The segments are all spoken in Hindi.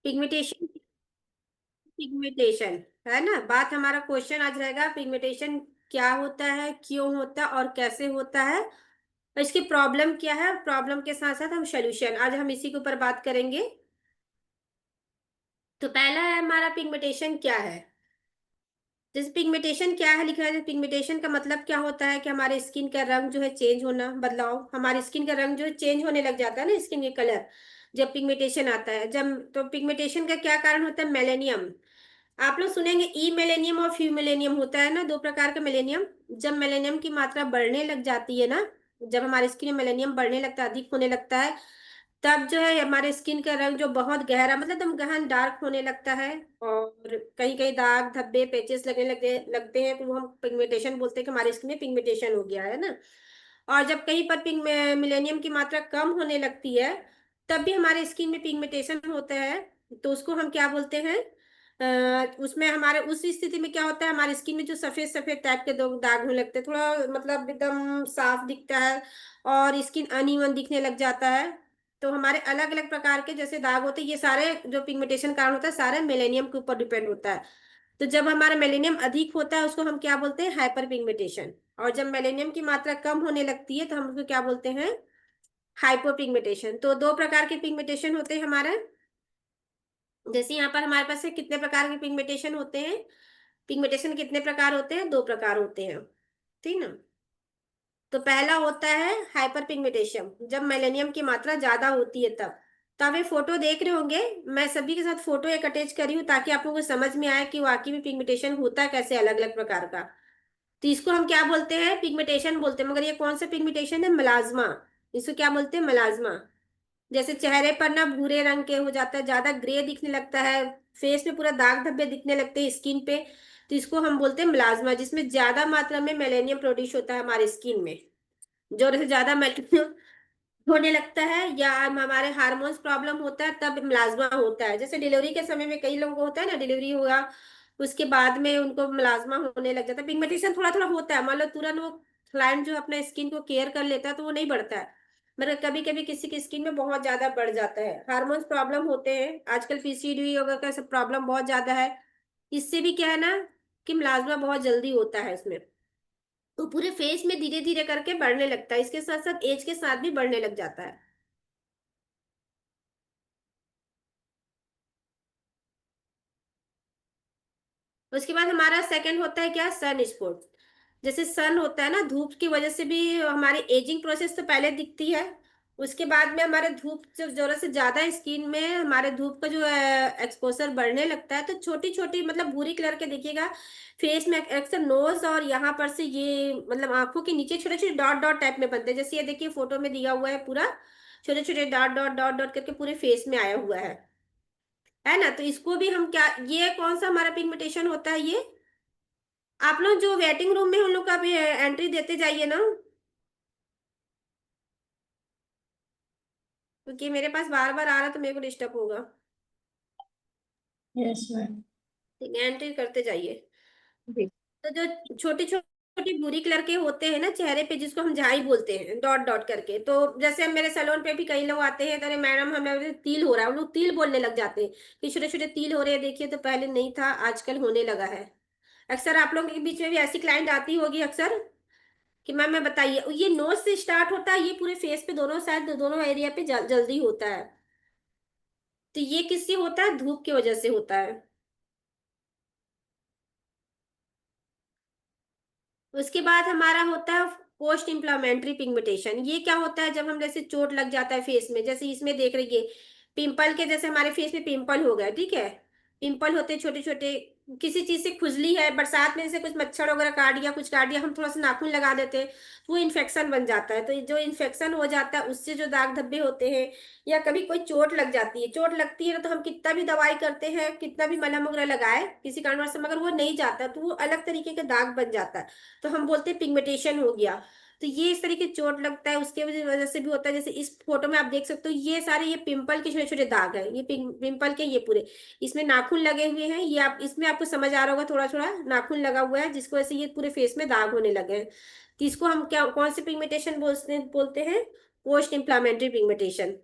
पिगमेंटेशन। पिगमेंटेशन है ना, बात हमारा क्वेश्चन आज रहेगा पिगमेंटेशन क्या होता है, क्यों होता है और कैसे होता है, और इसकी प्रॉब्लम क्या है, प्रॉब्लम के साथ साथ हम सोल्यूशन, आज हम इसी के ऊपर बात करेंगे। तो पहला है हमारा पिगमेंटेशन क्या है। जैसे पिगमेंटेशन क्या है लिखा है, पिगमेंटेशन का मतलब क्या होता है कि हमारे स्किन का रंग जो है चेंज होना, बदलाव, हमारी स्किन का रंग जो है चेंज होने लग जाता है ना, स्किन के कलर, जब पिगमेंटेशन आता है। जब तो पिगमेंटेशन का क्या कारण होता है, मेलेनियम। आप लोग सुनेंगे ई मेलेनियम और फ्यू मेलेनियम होता है ना, दो प्रकार का मेलेनियम। जब मेलेनियम की मात्रा बढ़ने लग जाती है ना, जब हमारे स्किन में मेलेनियम बढ़ने लगता है, अधिक होने लगता है, तब जो है हमारे स्किन का रंग जो बहुत गहरा, मतलब एकदम गहन डार्क होने लगता है। और कहीं कहीं दाग धब्बे पेचेस लगने लगते लगते हैं, तो वो हम पिगमेंटेशन बोलते हैं कि हमारी स्किन में पिगमेंटेशन हो गया है ना। और जब कहीं पर पिग मिलेनियम की मात्रा कम होने लगती है, तब भी हमारे स्किन में पिगमेंटेशन होता है। तो उसको हम क्या बोलते हैं, उसमें हमारे उस स्थिति में क्या होता है, हमारी स्किन में जो सफेद सफेद टाइप के दो दाग होने लगते हैं, थोड़ा मतलब एकदम साफ दिखता है, और स्किन अनइवन दिखने लग जाता है। तो हमारे अलग अलग प्रकार के जैसे दाग होते हैं, ये सारे जो पिगमेंटेशन कारण होता है सारे मेलेनियम के ऊपर डिपेंड होता है। तो जब हमारा मेलेनियम अधिक होता है उसको हम क्या बोलते हैं, हाइपर पिगमेंटेशन। और जब मेलेनियम की मात्रा कम होने लगती है तो हम उसको क्या बोलते हैं, हाइपो पिगमेंटेशन। तो दो प्रकार के पिगमेंटेशन होते हैं हमारे। जैसे यहाँ पर हमारे पास है कितने प्रकार के पिगमेंटेशन होते हैं, पिगमेंटेशन कितने प्रकार होते हैं, दो प्रकार होते हैं, ठीक ना। तो पहला होता है हाइपर पिगमेंटेशन, जब मेलेनियम की मात्रा ज्यादा होती है तब। तो आप ये फोटो देख रहे होंगे, मैं सभी के साथ फोटो एक अटैच करी हूँ ताकि आप लोगों को समझ में आए कि वाकई में पिगमेंटेशन होता है कैसे, अलग अलग प्रकार का। तो इसको हम क्या बोलते हैं, पिगमेंटेशन बोलते हैं, मगर ये कौन सा पिगमेंटेशन है, मलाज्मा। इसको क्या बोलते हैं, मलाज्मा। जैसे चेहरे पर ना भूरे रंग के हो जाता है, ज्यादा ग्रे दिखने लगता है, फेस में पूरा दाग धब्बे दिखने लगते हैं स्किन पे, तो इसको हम बोलते हैं मलाज्मा, जिसमें ज्यादा मात्रा में मेलेनियम प्रोड्यूस होता है हमारे स्किन में। जो से ज्यादा मेलेनियम होने लगता है या हमारे हार्मोन्स प्रॉब्लम होता है तब मलाज्मा होता है। जैसे डिलीवरी के समय में कई लोगों को होता है ना, डिलीवरी हुआ उसके बाद में उनको मलाज्मा होने लग जाता है, पिगमेंटेशन थोड़ा थोड़ा होता है, मतलब तुरंत वो क्लाइंट जो अपना स्किन को केयर कर लेता है तो वो नहीं बढ़ता है, मगर कभी कभी किसी की स्किन में बहुत ज्यादा बढ़ जाता है, हार्मोन्स प्रॉब्लम होते हैं, आजकल पीसीओडी वगैरह का सब प्रॉब्लम बहुत ज्यादा है। इससे भी क्या है ना कि मलाज्मा बहुत जल्दी होता है इसमें। तो पूरे फेस में धीरे धीरे करके बढ़ने लगता है, इसके साथ साथ एज के साथ भी बढ़ने लग जाता है। उसके बाद हमारा सेकंड होता है क्या, सन स्पॉट। जैसे सन होता है ना, धूप की वजह से भी हमारी एजिंग प्रोसेस तो पहले दिखती है, उसके बाद में हमारे धूप जब जरूरत से ज्यादा स्किन में हमारे धूप का जो एक्सपोजर बढ़ने लगता है, तो छोटी छोटी मतलब भूरी कलर के देखिएगा फेस में, अक्सर नोज और यहाँ पर से ये मतलब आंखों के नीचे छोटे छोटे डॉट डॉट टाइप में बनते हैं, जैसे ये देखिए फोटो में दिया हुआ है, पूरा छोटे छोटे डॉट डॉट डॉट डॉट करके पूरे फेस में आया हुआ है ना। तो इसको भी हम क्या, ये कौन सा हमारा पिगमेंटेशन होता है ये। आप लोग जो वेटिंग रूम में उन लोग का भी एंट्री देते जाइए ना, क्योंकि मेरे पास बार बार आ रहा तो मेरे को डिस्टर्ब होगा। Yes ma'am. ठीक है, एंट्री करते जाइए। जी। तो जो छोटी छोटी भूरी कलर के होते हैं ना चेहरे पे, जिसको हम झाई बोलते हैं, डॉट डॉट करके, तो जैसे हम मेरे सैलून पे भी कई लोग आते हैं तो अरे मैडम हमें तिल हो रहा है, उन लोग तिल बोलने लग जाते हैं कि छोटे छोटे तिल हो रहे हैं, देखिए तो पहले नहीं था आजकल होने लगा है। अक्सर आप लोगों के बीच में भी ऐसी क्लाइंट आती होगी अक्सर कि मैम बताइए, ये नोज से स्टार्ट होता है, ये पूरे फेस पे दोनों साइड दोनों एरिया पे जल्दी होता है। तो ये किससे होता है, धूप की वजह से होता है। उसके बाद हमारा होता है पोस्ट इंफ्लामेटरी पिगमेंटेशन। ये क्या होता है, जब हम जैसे चोट लग जाता है फेस में, जैसे इसमें देख रही पिंपल के, जैसे हमारे फेस में पिंपल हो गया, ठीक है, पिंपल होते छोटे छोटे, किसी चीज से खुजली है, बरसात में जैसे कुछ मच्छर वगैरह काट दिया, कुछ काट दिया, हम थोड़ा सा नाखून लगा देते हैं तो वो इन्फेक्शन बन जाता है। तो ये जो इन्फेक्शन हो जाता है उससे जो दाग धब्बे होते हैं, या कभी कोई चोट लग जाती है, चोट लगती है ना, तो हम कितना भी दवाई करते हैं, कितना भी मलहम वगैरह लगाए किसी कारणवश से, मगर वो नहीं जाता, तो वो अलग तरीके का दाग बन जाता है, तो हम बोलते हैं पिगमेंटेशन हो गया। तो ये इस तरीके चोट लगता है उसके वजह से भी होता है। जैसे इस फोटो में आप देख सकते हो, ये सारे ये पिंपल के छोटे छोटे दाग है, ये पिंपल के ये पूरे, इसमें नाखून लगे हुए हैं, ये आप इसमें आपको समझ आ रहा होगा, थोड़ा थोड़ा नाखून लगा हुआ है जिसकी वजह से ये पूरे फेस में दाग होने लगे हैं। तो इसको हम क्या, कौन से पिगमेंटेशन बोलते हैं, पोस्ट इंफ्लामेटरी पिगमेंटेशन।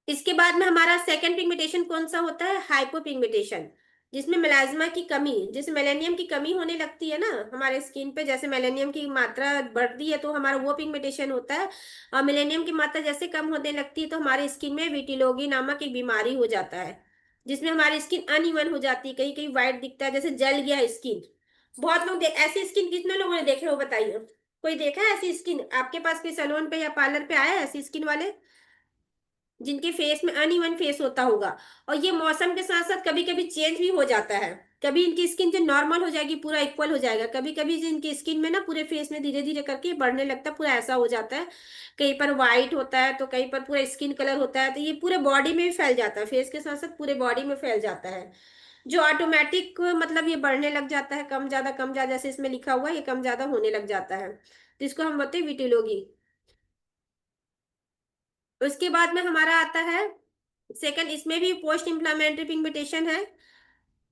इसके बाद में हमारा सेकंड पिगमेंटेशन कौन सा होता है, हाइपोपिगमेंटेशन, जिसमें मेलाज्मा की कमी, जैसे मेलेनियम की कमी होने लगती है ना हमारे स्किन पे, जैसे मेलेनियम की मात्रा बढ़ती है तो हमारा वो पिगमेंटेशन होता है। और मेलेनियम की मात्रा जैसे कम होने लगती है तो हमारे स्किन में विटिलोगी नामक एक बीमारी हो जाता है, जिसमें हमारी स्किन अनइवन हो जाती है, कहीं कहीं व्हाइट दिखता है, जैसे जल गया स्किन। बहुत लोग ऐसी स्किन कितने लोगों ने देखे हो बताइए, कोई देखा है ऐसी स्किन आपके पास, कोई सैलून पे या पार्लर पे आया है ऐसी स्किन वाले, जिनके फेस में अनइवन फेस होता होगा। और ये मौसम के साथ साथ कभी कभी चेंज भी हो जाता है, कभी इनकी स्किन जो नॉर्मल हो जाएगी पूरा इक्वल हो जाएगा, कभी कभी इनकी स्किन में ना पूरे फेस में धीरे धीरे करके बढ़ने लगता है, पूरा ऐसा हो जाता है, कहीं पर व्हाइट होता है तो कहीं पर पूरा स्किन कलर होता है, तो ये पूरे बॉडी में भी फैल जाता है, फेस के साथ साथ पूरे बॉडी में फैल जाता है, जो ऑटोमेटिक मतलब ये बढ़ने लग जाता है, कम ज्यादा जैसे इसमें लिखा हुआ है ये कम ज्यादा होने लग जाता है, तो इसको हम बोलते हैं विटिलोगी। उसके बाद में हमारा आता है सेकंड, इसमें भी पोस्ट इंफ्लामेटरी पिगमेंटेशन है,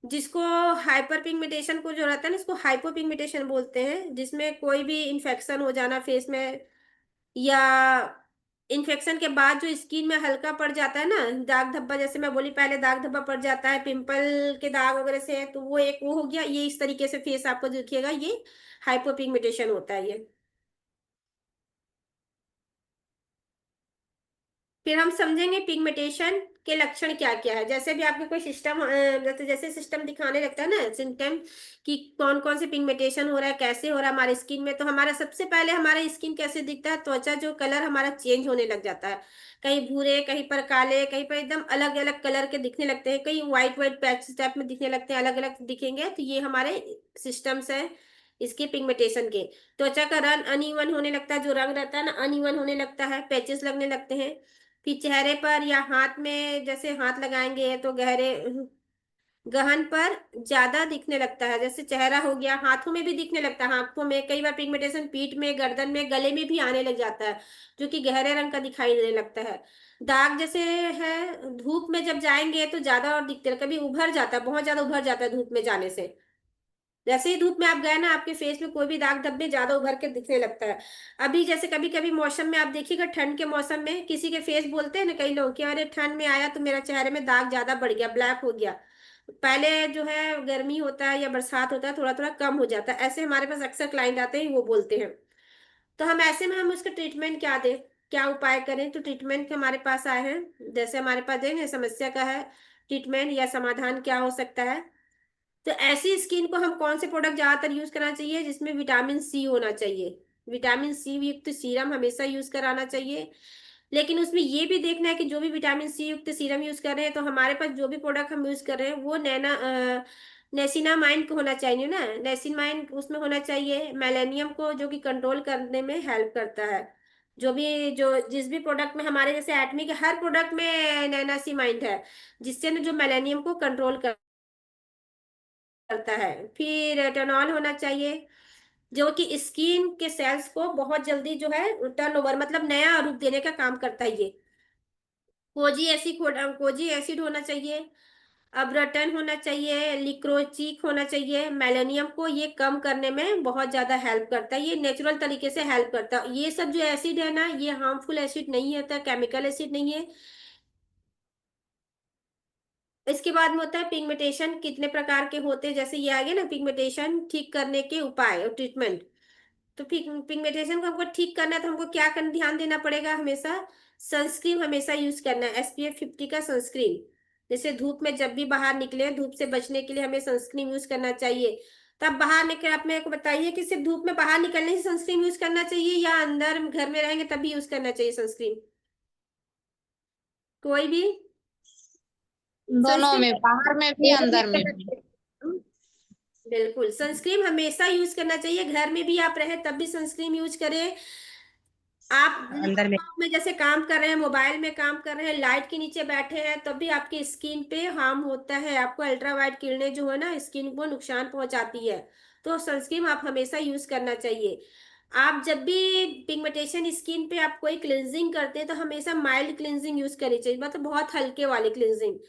जिसको हाइपर पिगमेंटेशन को जो रहता है ना इसको हाइपो पिगमेंटेशन बोलते हैं, जिसमें कोई भी इंफेक्शन हो जाना फेस में, या इन्फेक्शन के बाद जो स्किन में हल्का पड़ जाता है ना दाग धब्बा, जैसे मैं बोली पहले दाग धब्बा पड़ जाता है पिंपल के दाग वगैरह से, तो वो एक वो हो गया, ये इस तरीके से फेस आपको दिखेगा, ये हाइपो पिगमेंटेशन होता है ये। फिर हम समझेंगे पिगमेंटेशन के लक्षण क्या क्या है, जैसे भी आपके कोई सिस्टम, जैसे जैसे सिस्टम दिखाने लगता है ना सिम्टम, कि कौन कौन से पिगमेंटेशन हो रहा है, कैसे हो रहा है हमारे स्किन में, तो हमारा सबसे पहले हमारा स्किन कैसे दिखता है, त्वचा जो कलर हमारा चेंज होने लग जाता है, कहीं भूरे कहीं पर काले कहीं पर एकदम अलग अलग कलर के दिखने लगते हैं, कहीं व्हाइट व्हाइट पैच टाइप में दिखने लगते हैं, अलग अलग दिखेंगे, तो ये हमारे सिस्टम्स है इसके पिगमेंटेशन के। त्वचा का रंग अनइवन होने लगता है, जो रंग रहता है ना अनइवन होने लगता है, पैचेस लगने लगते हैं। फिर चेहरे पर या हाथ में जैसे हाथ लगाएंगे तो गहरे गहन पर ज्यादा दिखने लगता है, जैसे चेहरा हो गया, हाथों में भी दिखने लगता है, हाथों में कई बार पिगमेंटेशन पीठ में गर्दन में गले में भी आने लग जाता है, जो कि गहरे रंग का दिखाई देने लगता है। दाग जैसे है धूप में जब जाएंगे तो ज्यादा और दिखते हैं, कभी उभर जाता है, बहुत ज्यादा उभर जाता है धूप में जाने से, जैसे ही धूप में आप गए ना आपके फेस में कोई भी दाग धब्बे ज्यादा उभर के दिखने लगता है। अभी जैसे कभी कभी मौसम में आप देखिएगा, ठंड के मौसम में किसी के फेस बोलते हैं ना कई लोग कि अरे ठंड में आया तो मेरा चेहरे में दाग ज्यादा बढ़ गया, ब्लैक हो गया। पहले जो है गर्मी होता है या बरसात होता है थोड़ा थोड़ा कम हो जाता है, ऐसे हमारे पास अक्सर क्लाइंट आते हैं वो बोलते हैं। तो हम ऐसे में हम उसका ट्रीटमेंट क्या दें, क्या उपाय करें, तो ट्रीटमेंट के हमारे पास आए हैं, जैसे हमारे पास है ना समस्या का है ट्रीटमेंट या समाधान क्या हो सकता है। तो ऐसी स्किन को हम कौन से प्रोडक्ट ज्यादातर यूज करना चाहिए, जिसमें विटामिन सी होना चाहिए, विटामिन सी युक्त सीरम हमेशा यूज कराना चाहिए। लेकिन उसमें ये भी देखना है कि जो भी विटामिन सी युक्त सीरम यूज कर रहे हैं तो हमारे पास जो भी प्रोडक्ट हम यूज कर रहे हैं वो नेसिनामाइड को होना चाहिए ना, नेसिनामाइड उसमें होना चाहिए, मेलेनियम को जो कि कंट्रोल करने में हेल्प करता है। जो भी जो जिस भी प्रोडक्ट में हमारे जैसे एटमी के हर प्रोडक्ट में नैनासिमाइड है, जिससे ना जो मेलेनियम को कंट्रोल करता है। फिर रेटिनॉल होना चाहिए, जो कि स्किन के सेल्स को बहुत जल्दी जो है टर्नओवर मतलब नया रूप देने का काम करता है ये। कोजी एसिड होना चाहिए, अब्राटन होना चाहिए, लिक्रोचिक होना चाहिए, मेलेनियम को ये कम करने में बहुत ज्यादा हेल्प करता है, ये नेचुरल तरीके से हेल्प करता है, ये सब जो एसिड है ना ये हार्मफुल एसिड नहीं होता, केमिकल एसिड नहीं है। इसके बाद में होता है पिगमेंटेशन कितने प्रकार के होते हैं, जैसे ये आ गया ना पिगमेंटेशन ठीक करने के उपाय और ट्रीटमेंट। तो पिगमेंटेशन को हमको ठीक करना है तो हमको क्या करना ध्यान देना पड़ेगा, हमेशा सनस्क्रीन हमेशा यूज करना है, SPF 50 का सनस्क्रीन। जैसे धूप में जब भी बाहर निकले धूप से बचने के लिए हमें सनस्क्रीन यूज करना चाहिए। तब बाहर निकल आप मेरे को बताइए कि सिर्फ धूप में बाहर निकलने से सनस्क्रीन यूज करना चाहिए या अंदर घर में रहेंगे तभी यूज करना चाहिए सनस्क्रीन, कोई भी। दोनों सनस्क्रीन में, बाहर में भी दोनों में अंदर में करना भी। चाहिए। बिल्कुल सनस्क्रीन हमेशा यूज करना चाहिए, घर में भी आप रहे तब भी सनस्क्रीन यूज करें। आप अंदर में। लैपटॉप में जैसे काम कर रहे हैं, मोबाइल में काम कर रहे हैं, लाइट के नीचे बैठे हैं तब भी आपकी स्किन पे हार्म होता है, आपको अल्ट्रावायलेट किरणें जो है ना स्किन को नुकसान पहुंचाती है, तो सनस्क्रीन आप हमेशा यूज करना चाहिए। आप जब भी पिगमेंटेशन स्किन पे आप कोई क्लिनजिंग करते हैं तो हमेशा माइल्ड क्लिनजिंग यूज करनी चाहिए, मतलब बहुत हल्के वाले क्लिनजिंग,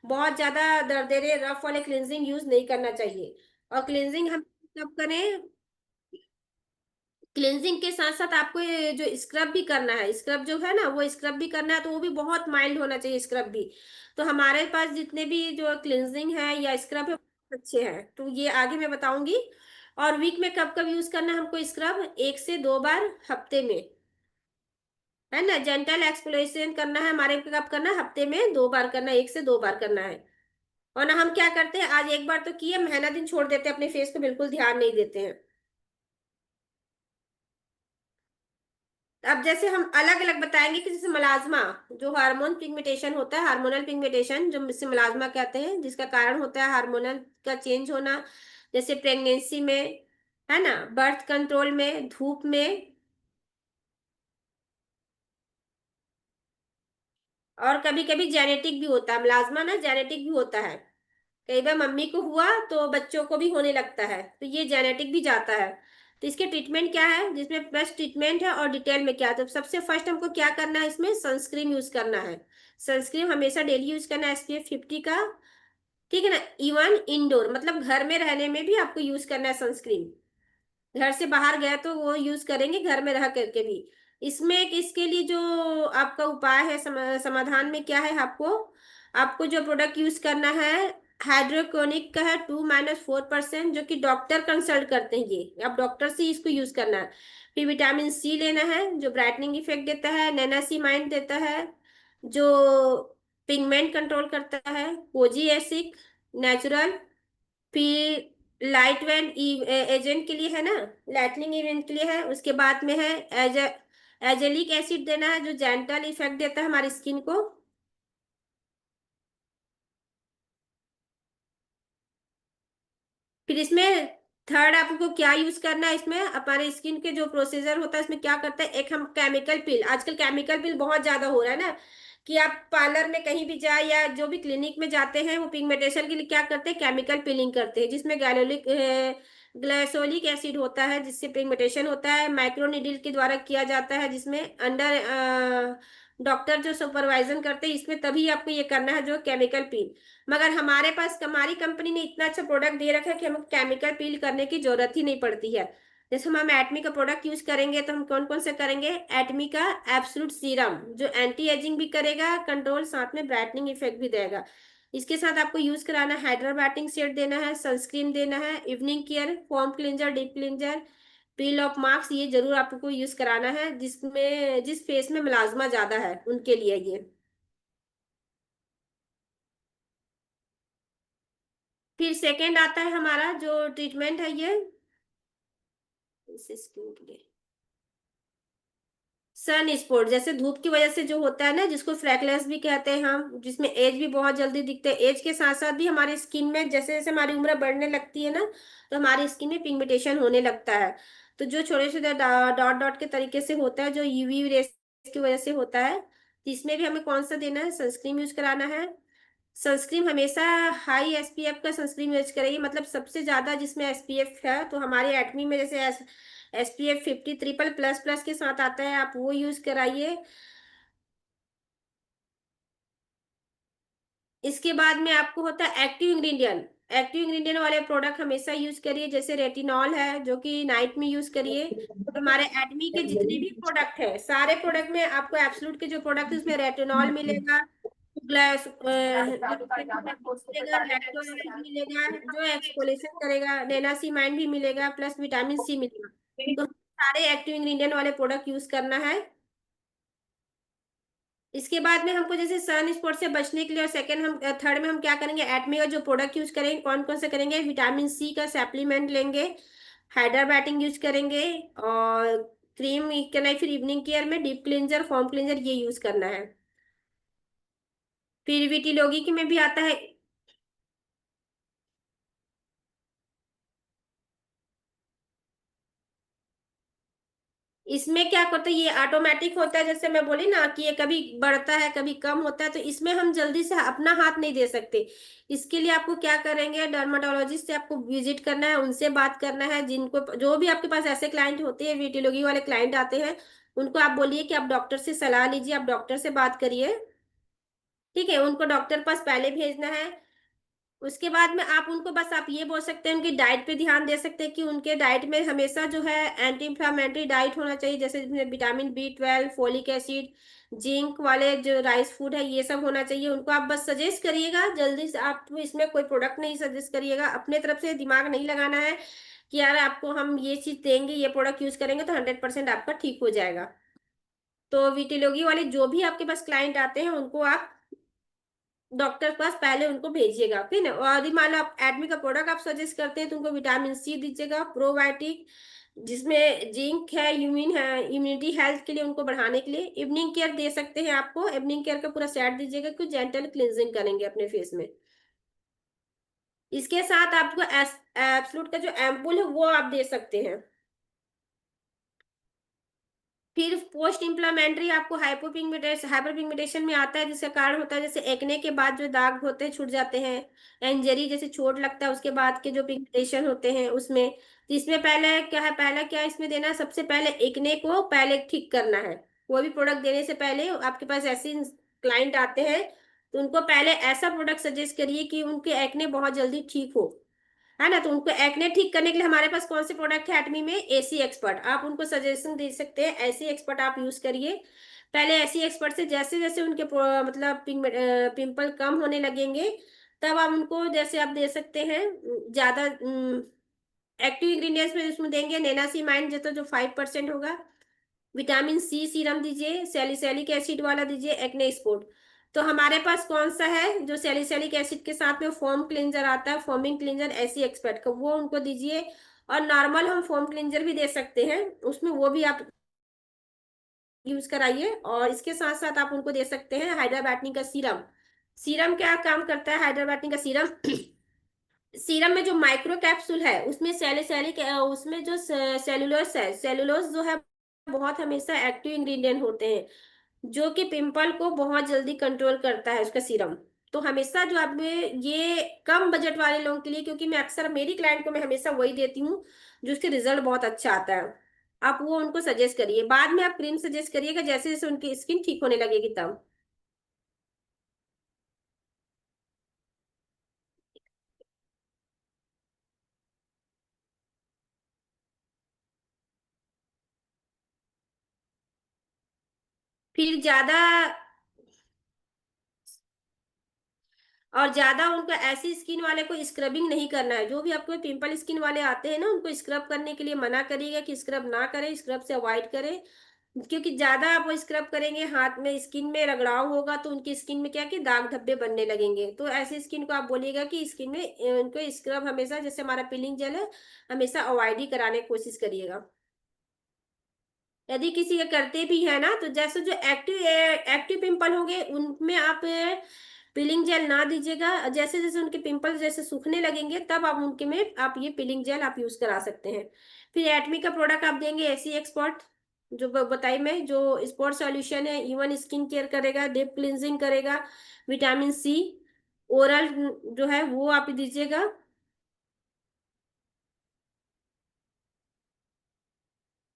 बहुत ज्यादा दरदरे रफ वाले क्लिनजिंग यूज नहीं करना चाहिए। और क्लिनजिंग हम कब करें, क्लिनजिंग के साथ साथ आपको ये जो स्क्रब भी करना है, स्क्रब जो है ना वो स्क्रब भी करना है, तो वो भी बहुत माइल्ड होना चाहिए स्क्रब भी। तो हमारे पास जितने भी जो क्लिनजिंग है या स्क्रब है बहुत अच्छे हैं, तो ये आगे मैं बताऊंगी। और वीक में कब कब यूज करना है हमको स्क्रब, 1 से 2 बार हफ्ते में, है ना। जेंटल एक्सफोलिएशन करना है हमारे को, कब करना है, हफ्ते में 2 बार करना है, 1 से 2 बार करना है। और ना हम क्या करते हैं, आज एक बार तो किए, महीना दिन छोड़ देते हैं, अपने फेस को बिल्कुल ध्यान नहीं देते हैं। अब जैसे हम अलग अलग बताएंगे कि जैसे मलाज्मा, जो हार्मोन पिगमेंटेशन होता है, हार्मोनल पिगमेंटेशन जो इसे मलाज्मा कहते हैं, जिसका कारण होता है हार्मोनल का चेंज होना, जैसे प्रेगनेंसी में, है ना, बर्थ कंट्रोल में, धूप में, और कभी कभी जेनेटिक भी होता है मलाज्मा ना, जेनेटिक भी होता है। कई बार मम्मी को हुआ तो बच्चों को भी होने लगता है, तो ये जेनेटिक भी जाता है। तो इसके ट्रीटमेंट क्या है, जिसमें बेस्ट ट्रीटमेंट है और डिटेल में क्या है, तो सबसे फर्स्ट हमको क्या करना है, इसमें सनस्क्रीन यूज करना है। सनस्क्रीन हमेशा डेली यूज करना है, SPF 50 का, ठीक है ना। इवन इंडोर मतलब घर में रहने में भी आपको यूज करना है सनस्क्रीन। घर से बाहर गया तो वो यूज करेंगे, घर में रह करके भी। इसमें एक इसके लिए जो आपका उपाय है, समाधान में क्या है, आपको आपको जो प्रोडक्ट यूज करना है, हाइड्रोकोनिक का है, 2-4%, जो कि डॉक्टर कंसल्ट करते हैं, ये आप डॉक्टर से ही इसको यूज करना है। फिर विटामिन सी लेना है, जो ब्राइटनिंग इफेक्ट देता है, नैनासीमाइड देता है, जो पिगमेंट कंट्रोल करता है, कोजी एसिड नेचुरल। फिर लाइट वेट एजेंट के लिए है ना, लाइटनिंग इवेंट के लिए है। उसके बाद में है एज एजेलिक एसिड देना है, जो जेंटल इफेक्ट देता है हमारी स्किन को। फिर इसमें थर्ड आपको क्या यूज करना है, इसमें हमारे स्किन के जो प्रोसीजर होता है इसमें क्या करते हैं, एक हम केमिकल पिल, आजकल केमिकल पिल बहुत ज्यादा हो रहा है ना, कि आप पार्लर में कहीं भी जाए या जो भी क्लिनिक में जाते हैं, वो पिगमेंटेशन के लिए क्या करते हैं, केमिकल पिलिंग करते हैं, जिसमें गैलोलिक ग्लाइसोलिक एसिड होता है, जिससे पिगमेंटेशन होता है, माइक्रोनीडल के द्वारा किया जाता है, जिसमें अंडर डॉक्टर जो सुपरवाइजन करते हैं, इसमें तभी आपको ये करना है, जो केमिकल पिल। मगर हमारे पास हमारी कंपनी ने इतना अच्छा प्रोडक्ट दे रखा है कि हमें केमिकल पील करने की जरूरत ही नहीं पड़ती है। जैसे हम एटमी का प्रोडक्ट यूज करेंगे तो हम कौन कौन से करेंगे, एटमी का एब्सोल्यूट सीरम, जो एंटी एजिंग भी करेगा कंट्रोल, साथ में ब्राइटनिंग इफेक्ट भी देगा। इसके साथ आपको यूज कराना है, हाइड्रा सेट देना है, सनस्क्रीन देना है, evening care, foam cleanser, deep cleanser, peel of marks, ये जरूर आपको यूज कराना है, जिसमें जिस फेस में मलाजमा ज्यादा है उनके लिए ये। फिर सेकेंड आता है हमारा जो ट्रीटमेंट है ये इस स्किन के लिए, सन स्पॉट, जैसे धूप की वजह से जो होता है ना, जिसको फ्रैकलेस भी कहते हैं हम, जिसमें एज भी बहुत जल्दी दिखते हैं, एज के साथ साथ भी हमारी स्किन में जैसे जैसे हमारी उम्र बढ़ने लगती है ना, तो हमारी स्किन में पिगमेंटेशन होने लगता है। तो जो छोटे छोटे डॉट डॉट के तरीके से होता है, जो यूवी रेस की वजह से होता है, तो इसमें भी हमें कौन सा देना है, सनस्क्रीन यूज कराना है। सनस्क्रीन हमेशा हाई SPF का सनस्क्रीन यूज करेंगे, मतलब सबसे ज्यादा जिसमें SPF है, तो हमारे एटमी में जैसे SPF 50 ट्रिपल प्लस प्लस के साथ आता है, आप वो यूज कराइए। इसके बाद में आपको होता है एक्टिव इंग्रेडिएंट वाले प्रोडक्ट हमेशा यूज करिए, जैसे रेटिनॉल है, जो कि नाइट में यूज करिए। हमारे एडमी के जितने भी प्रोडक्ट है, सारे प्रोडक्ट में आपको एब्सोल्यूट के जो प्रोडक्ट है उसमें रेटिनॉल मिलेगा, ग्लास मिलेगा, लैक्टोलाइट मिलेगा, जो एक्सफोलिएशन करेगा, नेनासीमाइड भी मिलेगा, प्लस विटामिन सी मिलेगा। तो सारे एक्टिव इंग्रेडिएंट वाले प्रोडक्ट यूज करना है। इसके बाद में हमको जैसे सन स्पॉट से बचने के लिए, और सेकंड हम थर्ड में हम क्या करेंगे, एटमी का जो प्रोडक्ट यूज करेंगे, कौन कौन से करेंगे, विटामिन सी का सप्लीमेंट लेंगे, हाइड्रा बैटिंग यूज करेंगे, और क्रीम करना है, फिर इवनिंग केयर में डीप क्लिंजर, फॉर्म क्लिंजर, ये यूज करना है। फिर विटिलोगी की में भी आता है। इसमें क्या करते हैं, ये ऑटोमेटिक होता है, जैसे मैं बोली ना कि ये कभी बढ़ता है कभी कम होता है, तो इसमें हम जल्दी से अपना हाथ नहीं दे सकते। इसके लिए आपको क्या करेंगे, डर्माटोलॉजिस्ट से आपको विजिट करना है, उनसे बात करना है, जिनको जो भी आपके पास ऐसे क्लाइंट होते हैं, वीटियोलॉजी वाले क्लाइंट आते हैं, उनको आप बोलिए कि आप डॉक्टर से सलाह लीजिए, आप डॉक्टर से बात करिए, ठीक है। उनको डॉक्टर पास पहले भेजना है। उसके बाद में आप उनको बस आप ये बोल सकते हैं, उनकी डाइट पे ध्यान दे सकते हैं कि उनके डाइट में हमेशा जो है एंटी इंफ्लामेटरी डाइट होना चाहिए, जैसे जिसमें vitamin B12, folic acid, zinc वाले जो राइस फूड है ये सब होना चाहिए उनको। आप बस सजेस्ट करिएगा, जल्दी से आप इसमें कोई प्रोडक्ट नहीं सजेस्ट करिएगा, अपने तरफ से दिमाग नहीं लगाना है कि यार आपको हम ये चीज देंगे, ये प्रोडक्ट यूज करेंगे तो 100% आपका ठीक हो जाएगा। तो वीटिलोगी वाले जो भी आपके पास क्लाइंट आते हैं उनको आप डॉक्टर के पास पहले उनको भेजिएगा, ठीक है। और यदि मान लो आप एडमी का प्रोडक्ट आप सजेस्ट करते हैं तो उनको विटामिन C दीजिएगा, प्रोबायोटिक जिसमें जिंक है, यूमिन है, इम्यूनिटी हेल्थ के लिए उनको बढ़ाने के लिए। इवनिंग केयर दे सकते हैं आपको, इवनिंग केयर का पूरा सेट दीजिएगा, कुछ जेंटल क्लींजिंग करेंगे अपने फेस में। इसके साथ आपको एब्सलूट का जो एम्पूल है वो आप दे सकते हैं। फिर पोस्ट इम्प्लामेंट्री आपको हाइपरपिगमेंटेशन में आता है, जिसका कारण होता है जैसे एक्ने के बाद जो दाग होते हैं छूट जाते हैं, इंजरी जैसे चोट लगता है उसके बाद के जो पिगमेंटेशन होते हैं उसमें। तो इसमें पहले क्या है, पहला क्या इसमें देना है, सबसे पहले एक्ने को पहले ठीक करना है। कोई भी प्रोडक्ट देने से पहले आपके पास ऐसे क्लाइंट आते हैं तो उनको पहले ऐसा प्रोडक्ट सजेस्ट करिए कि उनके एक्ने बहुत जल्दी ठीक हो, है ना। तो उनको एक्ने ठीक करने के लिए हमारे पास कौन से प्रोडक्ट है एटमी में, एसी एक्सपर्ट। आप उनको सजेशन दे सकते हैं, एसी एक्सपर्ट आप यूज करिए पहले। एसी एक्सपर्ट से जैसे जैसे उनके मतलब पिंपल कम होने लगेंगे तब आप उनको जैसे आप दे सकते हैं ज्यादा एक्टिव इंग्रेडिएंट्स में उसमें देंगे नेनासीमाइड जो 5% होगा, विटामिन C सीरम दीजिए, सैलिसिलिक एसिड वाला दीजिए, एक्ने स्पोर्ट। तो हमारे पास कौन सा है जो सैलिसिलिक एसिड के साथ में फोम क्लींजर आता है, फोमिंग क्लींजर एसी एक्सपर्ट का, वो उनको दीजिए। और नॉर्मल हम फोम क्लींजर भी दे सकते हैं उसमें, वो भी आप यूज कराइए। और इसके साथ साथ आप उनको दे सकते हैं हाइड्राबैटनी का सीरम। सीरम क्या काम करता है हाइड्राबैटनी का सीरम? सीरम में जो माइक्रो कैप्सूल है उसमें सैलिसिलिक, उसमें जो सेलुलोस है, सेलुलोस जो है बहुत हमेशा एक्टिव इंग्रेडिएंट होते हैं जो कि पिंपल को बहुत जल्दी कंट्रोल करता है उसका सीरम। तो हमेशा जो आप में ये कम बजट वाले लोगों के लिए, क्योंकि मैं अक्सर मेरी क्लाइंट को मैं हमेशा वही देती हूँ जो उसके रिजल्ट बहुत अच्छा आता है, आप वो उनको सजेस्ट करिए। बाद में आप क्रीम सजेस्ट करिएगा जैसे जैसे उनकी स्किन ठीक होने लगेगी तब। फिर ज्यादा, और ज्यादा उनको ऐसी स्किन वाले को स्क्रबिंग नहीं करना है। जो भी आपको पिंपल स्किन वाले आते हैं ना उनको स्क्रब करने के लिए मना करिएगा कि स्क्रब ना करें, स्क्रब से अवॉइड करें। क्योंकि ज्यादा आप वो स्क्रब करेंगे हाथ में स्किन में रगड़ाव होगा तो उनकी स्किन में क्या कि दाग धब्बे बनने लगेंगे। तो ऐसी स्किन को आप बोलिएगा कि स्किन में उनको स्क्रब हमेशा, जैसे हमारा पीलिंग जेल है, हमेशा अवॉइड ही कराने की कोशिश करिएगा। यदि किसी के करते भी है ना तो जैसे जो एक्टिव एक्टिव पिंपल होंगे उनमें आप पीलिंग जेल ना दीजिएगा। जैसे जैसे उनके पिंपल जैसे सूखने लगेंगे तब आप उनके में आप ये पीलिंग जेल आप यूज करा सकते हैं। फिर एटमी का प्रोडक्ट आप देंगे एसी एक्सपर्ट, जो बताई मैं, जो स्पॉट सॉल्यूशन है, इवन स्किन केयर करेगा, डीप क्लिंजिंग करेगा, विटामिन C, ओरल जो है वो आप दीजिएगा।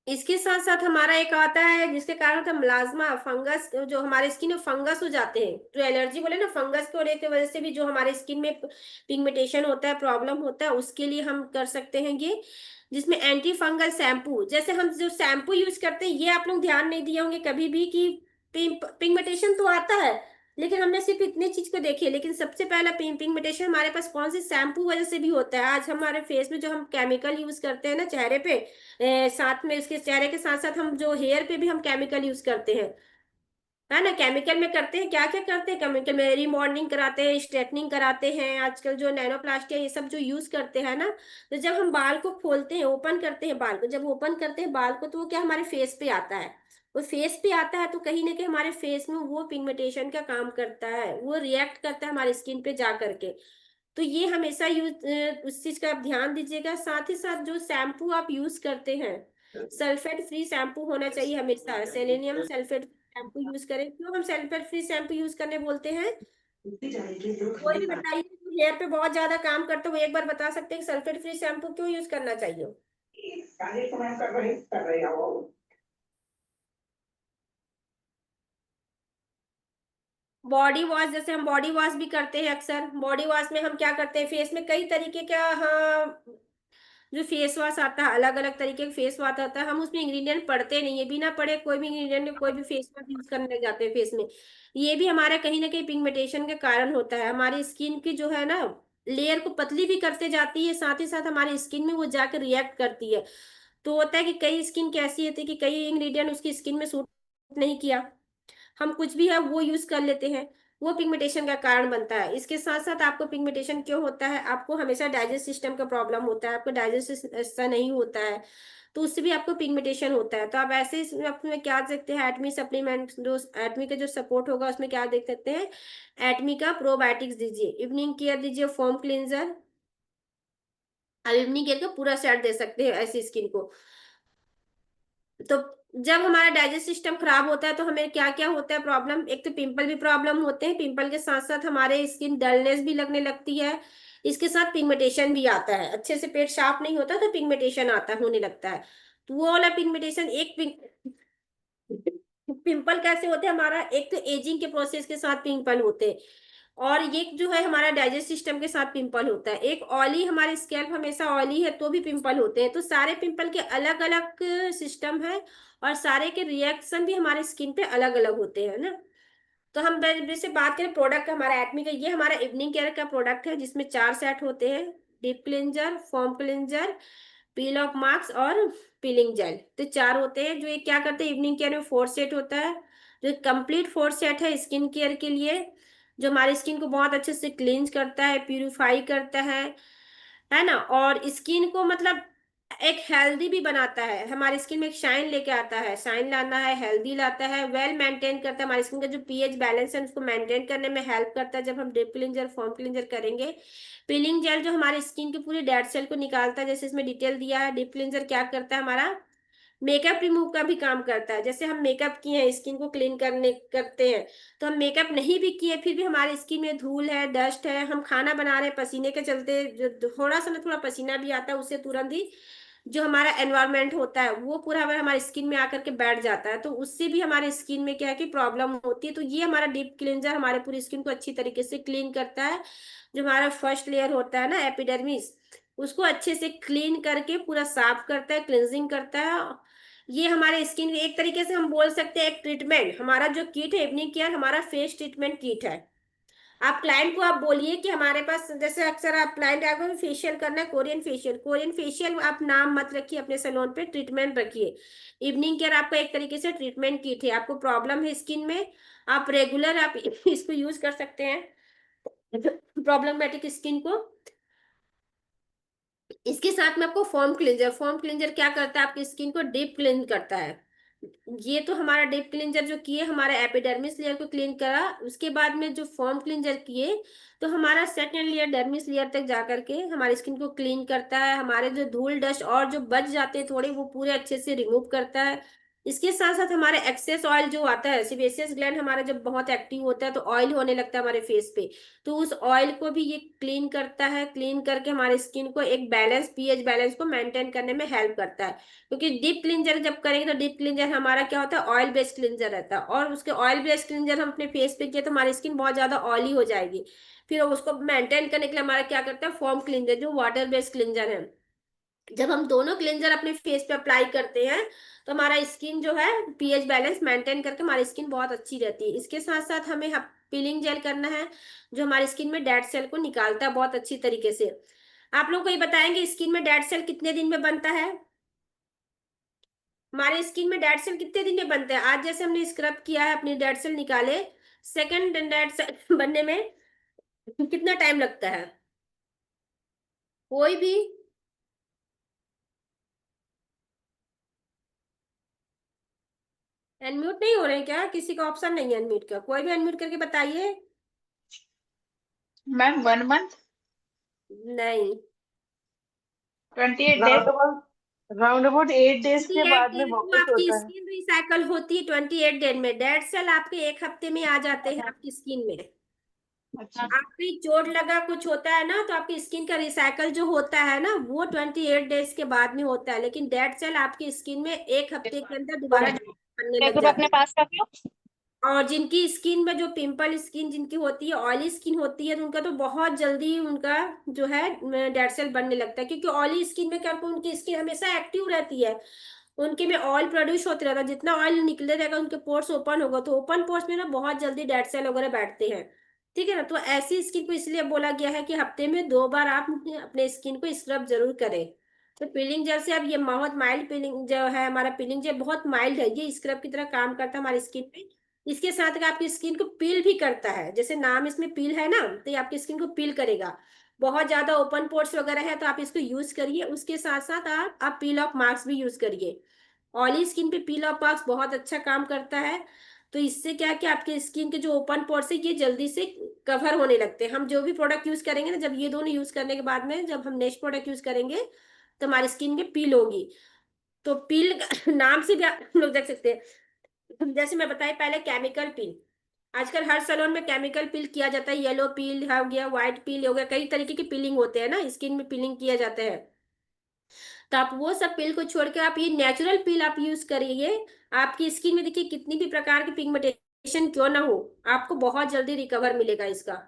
इसके साथ साथ हमारा एक आता है जिसके कारण होता है मिलाज्मा फंगस, जो हमारे स्किन में फंगस हो जाते हैं, जो एलर्जी बोले ना, फंगस के होने की वजह से भी जो हमारे स्किन में पिगमेंटेशन होता है, प्रॉब्लम होता है, उसके लिए हम कर सकते हैं ये, जिसमें एंटी फंगल शैम्पू। जैसे हम जो शैम्पू यूज करते हैं ये आप लोग ध्यान नहीं दिए होंगे कभी भी कि पिगमेंटेशन तो आता है लेकिन हमने सिर्फ इतनी चीज को देखी है, लेकिन सबसे पहला पिगमेंटेशन हमारे पास कौन सी शैम्पू वजह से भी होता है। आज हमारे फेस में जो हम केमिकल यूज करते हैं ना चेहरे पे, साथ में उसके चेहरे के साथ साथ हम जो हेयर पे भी हम केमिकल यूज करते हैं, है ना। केमिकल में करते हैं क्या क्या करते हैं, केमिकल में रिमॉर्निंग कराते हैं, स्ट्रेटनिंग कराते हैं, आजकल जो नैनोप्लास्ट है ये सब जो यूज करते हैं ना। तो जब हम बाल को खोलते हैं, ओपन करते हैं बाल को, जब ओपन करते हैं बाल को तो वो क्या हमारे फेस पे आता है। वो फेस पे आता है तो कहीं ना कहीं हमारे फेस में वो पिगमेंटेशन का काम करता है, वो रिएक्ट करता है हमारी स्किन पे जा करके। तो ये हमेशा उस चीज का आप ध्यान दीजिएगा। साथ ही साथ जो शैम्पू आप यूज करते हैं, सल्फेट फ्री शैम्पू होना चाहिए हमेशा, सेलेनियम सल्फेट शैम्पू यूज करें। क्यों हम सल्फेट फ्री शैम्पू यूज करने बोलते हैं? कोई भी बताइए जो हेयर पे बहुत ज्यादा काम करते हो वो एक बार बता सकते हैं कि सल्फेट फ्री शैम्पू क्यों यूज करना चाहिए? बॉडी वॉश, जैसे हम बॉडी वॉश भी करते हैं अक्सर, बॉडी वॉश में हम क्या करते हैं, फेस में कई तरीके का, हाँ, जो फेस वॉश आता है, अलग अलग तरीके का फेस वॉश आता है, हम उसमें इंग्रेडिएंट पढ़ते नहीं है, बिना पढ़े कोई भी इंग्रेडिएंट कोई भी फेस वॉश यूज करने लग जाते हैं फेस में। ये भी हमारा कहीं ना कहीं पिगमेंटेशन के कारण होता है, हमारी स्किन की जो है ना लेयर को पतली भी करते जाती है, साथ ही साथ हमारी स्किन में वो जाकर रिएक्ट करती है। तो होता है कि कई स्किन कैसी होती है कि कई इंग्रेडिएंट उसकी स्किन में सूट नहीं किया, हम कुछ भी है वो यूज कर लेते हैं, वो पिगमेंटेशन का कारण बनता है। इसके साथ साथ आपको पिगमेंटेशन क्यों होता है, आपको हमेशा डाइजेस्ट सिस्टम का प्रॉब्लम होता है, आपको डाइजेस्ट ऐसा नहीं होता है, तो उससे भी आपको पिगमेंटेशन होता है। तो आप ऐसे में क्या देख सकते हैं, एटमी सप्लीमेंट, जो एटमी का जो सपोर्ट होगा उसमें क्या देख सकते हैं, एटमी का प्रोबायोटिक्स दीजिए, इवनिंग केयर दीजिए, फोम क्लींजर, आप इवनिंग केयर का पूरा सेट दे सकते हैं ऐसी स्किन को। तो जब हमारा डाइजेस्ट सिस्टम खराब होता है तो हमें क्या क्या होता है प्रॉब्लम, एक तो पिंपल भी प्रॉब्लम होते हैं, पिंपल के साथ साथ हमारे स्किन डलनेस भी लगने लगती है, इसके साथ पिगमेंटेशन भी आता है, अच्छे से पेट साफ नहीं होता तो पिगमेंटेशन आता होने लगता है। तो वो वाला पिगमेंटेशन एक पिंपल कैसे होते हैं, हमारा एक तो एजिंग के प्रोसेस के साथ पिंपल होते हैं, और ये जो है हमारा डाइजेस्ट सिस्टम के साथ पिंपल होता है, एक ऑयली, हमारे स्कैल्प हमेशा ऑयली है तो भी पिंपल होते हैं। तो सारे पिंपल के अलग अलग सिस्टम है, और सारे के रिएक्शन भी हमारे स्किन पे अलग अलग होते हैं ना। तो हम जैसे बात करें प्रोडक्ट हमारा एटमी का, ये हमारा इवनिंग केयर का प्रोडक्ट है जिसमें 4 सेट होते हैं, deep cleanser, foam cleanser, peel of marks और पीलिंग जेल, तो 4 होते हैं। जो ये क्या करते हैं, इवनिंग केयर में 4 सेट होता है, जो कंप्लीट 4 सेट है स्किन केयर के लिए, जो हमारी स्किन को बहुत अच्छे से क्लींज करता है, प्यूरिफाई करता है ना, और स्किन को मतलब एक हेल्दी भी बनाता है, हमारी स्किन में एक शाइन लेके आता है, शाइन लाना है, हेल्दी लाता है, वेल मेंटेन करता है, हमारी स्किन का जो पीएच बैलेंस है उसको मेंटेन करने में हेल्प करता है जब हम डीप क्लींजर, फोम क्लींजर करेंगे। पीलिंग जेल जो हमारी स्किन की पूरी डेड सेल को निकालता है, जैसे इसमें डिटेल दिया है। डीप क्लींजर क्या करता है, हमारा मेकअप रिमूव का भी काम करता है, जैसे हम मेकअप किए हैं, स्किन को क्लीन करने करते हैं, तो हम मेकअप नहीं भी किए फिर भी हमारी स्किन में धूल है, डस्ट है, हम खाना बना रहे हैं पसीने के चलते, जो थोड़ा सा ना थोड़ा पसीना भी आता है उससे तुरंत ही जो हमारा एनवायरनमेंट होता है वो पूरा हमारे स्किन में आकर के बैठ जाता है, तो उससे भी हमारे स्किन में क्या है कि प्रॉब्लम होती है। तो ये हमारा डीप क्लींजर हमारे पूरी स्किन को अच्छी तरीके से क्लीन करता है, जो हमारा फर्स्ट लेयर होता है ना एपिडर्मिस, उसको अच्छे से क्लीन करके पूरा साफ करता है, क्लींजिंग करता है। ये हमारे स्किन एक तरीके से हम बोल सकते हैं एक ट्रीटमेंट, हमारा जो किट है इवनिंग केयर हमारा फेस ट्रीटमेंट किट है। आप क्लाइंट को आप बोलिए कि हमारे पास, जैसे अक्सर आप क्लाइंट आगे फेशियल करना है, कोरियन फेशियल, कोरियन फेशियल आप नाम मत रखिए अपने सैलून पे, ट्रीटमेंट रखिए। इवनिंग केयर आपका एक तरीके से ट्रीटमेंट किट है, आपको प्रॉब्लम है स्किन में, आप रेगुलर आप इसको यूज कर सकते हैं प्रॉब्लमेटिक स्किन को। इसके साथ में आपको फोम क्लींजर, फोम क्लींजर क्या करता है, आपकी स्किन को डीप क्लीन करता है। ये तो हमारा डीप क्लींजर जो किए हमारे एपिडर्मिस लेयर को क्लीन करा, उसके बाद में जो फोम क्लींजर किए तो हमारा सेकेंड लेयर डर्मिस लेयर तक जा करके हमारी स्किन को क्लीन करता है, हमारे जो धूल डस्ट और जो बच जाते हैं थोड़े वो पूरे अच्छे से रिमूव करता है। इसके साथ साथ हमारे एक्सेस ऑयल जो आता है, सेबेसियस ग्लैंड हमारा जब बहुत एक्टिव होता है तो ऑयल होने लगता है हमारे फेस पे, तो उस ऑयल को भी ये क्लीन करता है, क्लीन करके हमारी स्किन को एक बैलेंस, पीएच बैलेंस को मेंटेन करने में हेल्प करता है। क्योंकि डीप क्लींजर जब करेंगे तो डीप क्लींजर हमारा क्या होता है, ऑयल बेस्ड क्लींजर रहता है, और उसके ऑयल बेस्ड क्लींजर हम अपने फेस पे किए तो हमारी स्किन बहुत ज्यादा ऑयली हो जाएगी। फिर उसको मेंटेन करने के लिए हमारा क्या करता है, फोम क्लींजर जो वाटर बेस्ड क्लींजर है, जब हम दोनों क्लींजर अपने फेस पे अप्लाई करते हैं तो हमारा स्किन जो है पीएच बैलेंस मेंटेन करके हमारी स्किन बहुत अच्छी रहती है। इसके साथ साथ हमें पीलिंग जेल करना है, जो हमारी स्किन में डेड सेल को निकालता है बहुत अच्छी तरीके से। आप लोग को ये बताएंगे स्किन में डेड सेल कितने दिन में बनता है, हमारे स्किन में डेड सेल कितने दिन में बनते हैं, आज जैसे हमने स्क्रब किया है अपनी डेड सेल निकाले, सेकंड डेड सेल बनने में कितना टाइम लगता है, कोई भी अनम्यूट नहीं हो रहे हैं क्या, किसी का ऑप्शन नहीं है अनम्यूट का, कोई भी अनम्यूट करके बताइए। Ma'am 1 month. नहीं, 28 डेज। राउंड अबाउट 8 डेज के 28 बाद में डेज में वापस आपकी होता है। स्किन रिसाइकल होती है, 28 डेज में डेड सेल आपके 1 हफ्ते में आ जाते हैं आपकी स्किन में। अच्छा। आपकी चोट लगा कुछ होता है ना तो आपकी स्किन का रिसाइकल जो होता है ना वो 28 डेज के बाद में होता है, लेकिन डेड सेल आपकी स्किन में 1 हफ्ते के अंदर दोबारा बनने एक लग ग्रुप जाते अपने हैं। पास रख लो। और जिनकी स्किन में जो पिंपल स्किन जिनकी होती है, ऑयली स्किन होती है, तो उनका तो बहुत जल्दी उनका जो है डेड सेल बनने लगता है, क्योंकि ऑयली स्किन में क्या होता है, उनकी स्किन हमेशा एक्टिव रहती है, उनके में ऑयल प्रोड्यूस होते रहता है, जितना ऑयल निकले रहेगा उनके पोर्स ओपन होगा, तो ओपन पोर्स में ना बहुत जल्दी डेड सेल वगैरह बैठते हैं। ठीक है ना, तो ऐसी स्किन को इसलिए बोला गया है कि हफ्ते में 2 बार आप अपने स्किन को स्क्रब जरूर करें। तो पीलिंग जेल से अब ये बहुत माइल्ड पीलिंग जो है, हमारा पीलिंग जेल बहुत माइल्ड है, ये स्क्रब की तरह काम करता है हमारी स्किन पे। इसके साथ आपकी स्किन को पील भी करता है, जैसे नाम इसमें पील है ना, तो ये आपकी स्किन को पील करेगा। बहुत ज्यादा ओपन पोर्स वगैरह है तो आप इसको यूज करिए, उसके साथ साथ आप पील ऑफ मास्क भी यूज करिए। ऑयली स्किन पे पील ऑफ मास्क बहुत अच्छा काम करता है। तो इससे क्या है कि आपके स्किन के जो ओपन पोर्स है ये जल्दी से कवर होने लगते हैं। हम जो भी प्रोडक्ट यूज करेंगे ना, जब ये दोनों यूज करने के बाद में जब हम नेक्स्ट प्रोडक्ट यूज करेंगे तो हमारी स्किन में पील होगी। तो पील नाम से भी आप लोग देख सकते हैं, जैसे मैं बताई पहले केमिकल पील, आजकल हर सैलून में केमिकल पील किया जाता है, येलो पील हो गया, व्हाइट पील हो गया, कई तरीके की पीलिंग होते हैं ना, स्किन में पीलिंग किया जाता है। तो आप वो सब पील को छोड़ के आप ये नेचुरल पील आप यूज करिए। आपकी स्किन में देखिए कितनी भी प्रकार की पिगमेंटेशन क्यों ना हो, आपको बहुत जल्दी रिकवर मिलेगा इसका।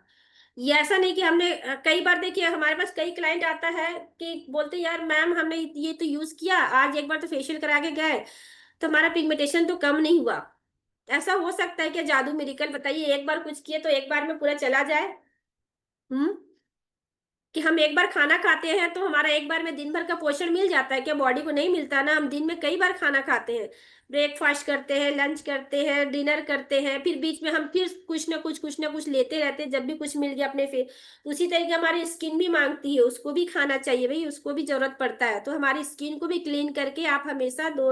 ये ऐसा नहीं कि हमने कई बार देखिए हमारे पास कई क्लाइंट आता है कि बोलते यार मैम हमने ये तो यूज किया, आज एक बार तो फेशियल करा के गए, तो हमारा पिगमेंटेशन तो कम नहीं हुआ। ऐसा हो सकता है क्या जादू मेडिकल, बताइए, एक बार कुछ किए तो एक बार में पूरा चला जाए? हम्म कि हम एक बार खाना खाते हैं तो हमारा एक बार में दिन भर का पोषण मिल जाता है क्या? बॉडी को नहीं मिलता ना, हम दिन में कई बार खाना खाते हैं, ब्रेकफास्ट करते हैं, लंच करते हैं, डिनर करते हैं, फिर बीच में हम फिर कुछ ना कुछ लेते रहते हैं, जब भी कुछ मिल गया अपने फिर उसी तरीके हमारी स्किन भी मांगती है, उसको भी खाना चाहिए भाई, उसको भी जरूरत पड़ता है। तो हमारी स्किन को भी क्लीन करके आप हमेशा 2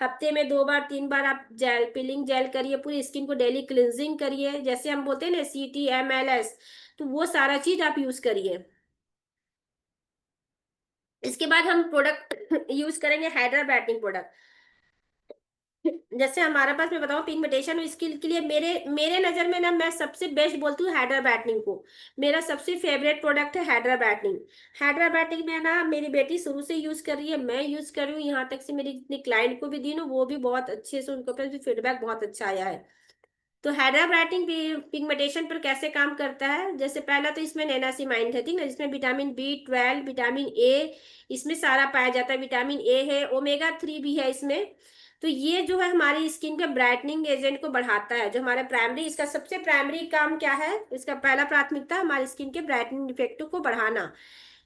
हफ्ते में 2 बार 3 बार आप जेल पीलिंग जेल करिए, पूरी स्किन को डेली क्लिनजिंग करिए, जैसे हम बोलते हैं ना CTMLS, तो वो सारा चीज आप यूज करिए। इसके बाद हम प्रोडक्ट यूज करेंगे हाइड्रा बैटिंग प्रोडक्ट। जैसे हमारे पास मैं बताऊं पिगमेंटेशन और स्किन के लिए मेरे मेरे नजर में ना, मैं सबसे बेस्ट बोलती हूँ हाइड्रा बैटिंग को। मेरा सबसे फेवरेट प्रोडक्ट है हाइड्रा बैटिंग। हाइड्रा बैटिंग में ना मेरी बेटी शुरू से यूज कर रही है, मैं यूज कर रही हूँ, यहाँ तक से मेरी जितनी क्लाइंट को भी दी ना वो भी बहुत अच्छे से, उनके ऊपर भी फीडबैक बहुत अच्छा आया है। तो हाइड्रा ब्राइटिंग पिगमेंटेशन पर कैसे काम करता है, जैसे पहला तो इसमें नियासिनामाइड है, ठीक है, जिसमें विटामिन B12, विटामिन ए इसमें सारा पाया जाता है, विटामिन ए है, ओमेगा 3 भी है इसमें। तो ये जो है हमारी स्किन के ब्राइटनिंग एजेंट को बढ़ाता है, जो हमारे प्राइमरी, इसका सबसे प्राइमरी काम क्या है, इसका पहला प्राथमिकता हमारी स्किन के ब्राइटनिंग इफेक्ट को बढ़ाना।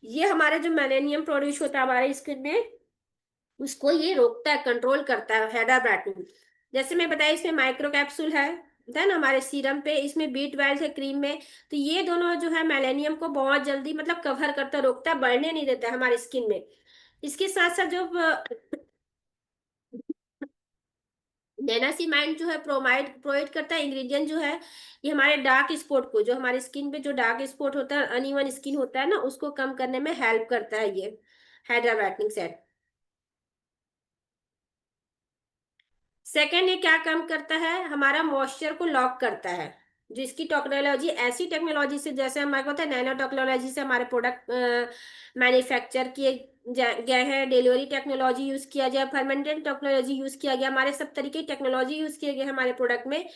ये हमारे जो मेलेनियम प्रोड्यूस होता है हमारे स्किन में, उसको ये रोकता है, कंट्रोल करता है हेडा ब्राइटनिंग। जैसे मैं बताया इसमें माइक्रो कैप्सूल है ना हमारे सीरम पे, इसमें B12 है क्रीम में। तो ये दोनों जो है मेलेनियम को बहुत जल्दी मतलब कवर करता, रोकता, बढ़ने नहीं देता है हमारी स्किन में। इसके साथ साथ जो नेनासीमाइड जो है प्रोमाइड प्रोवाइड करता है इंग्रेडिएंट जो है, ये हमारे डार्क स्पॉट को, जो हमारी स्किन पे जो डार्क स्पॉट होता है, अनइवन स्किन होता है ना, उसको कम करने में हेल्प करता है ये हाइड्रा ब्राइटनिंग सेट। सेकेंड ये क्या काम करता है, हमारा मॉइस्चर को लॉक करता है। जो इसकी टेक्नोलॉजी, ऐसी टेक्नोलॉजी से, जैसे हमारे को पता है नैनो टेक्नोलॉजी से हमारे प्रोडक्ट मैन्युफैक्चर किए गए हैं, डिलीवरी टेक्नोलॉजी यूज किया गया, फर्मेंटेड टेक्नोलॉजी यूज किया गया, हमारे सब तरीके की टेक्नोलॉजी यूज किए गए हमारे प्रोडक्ट में।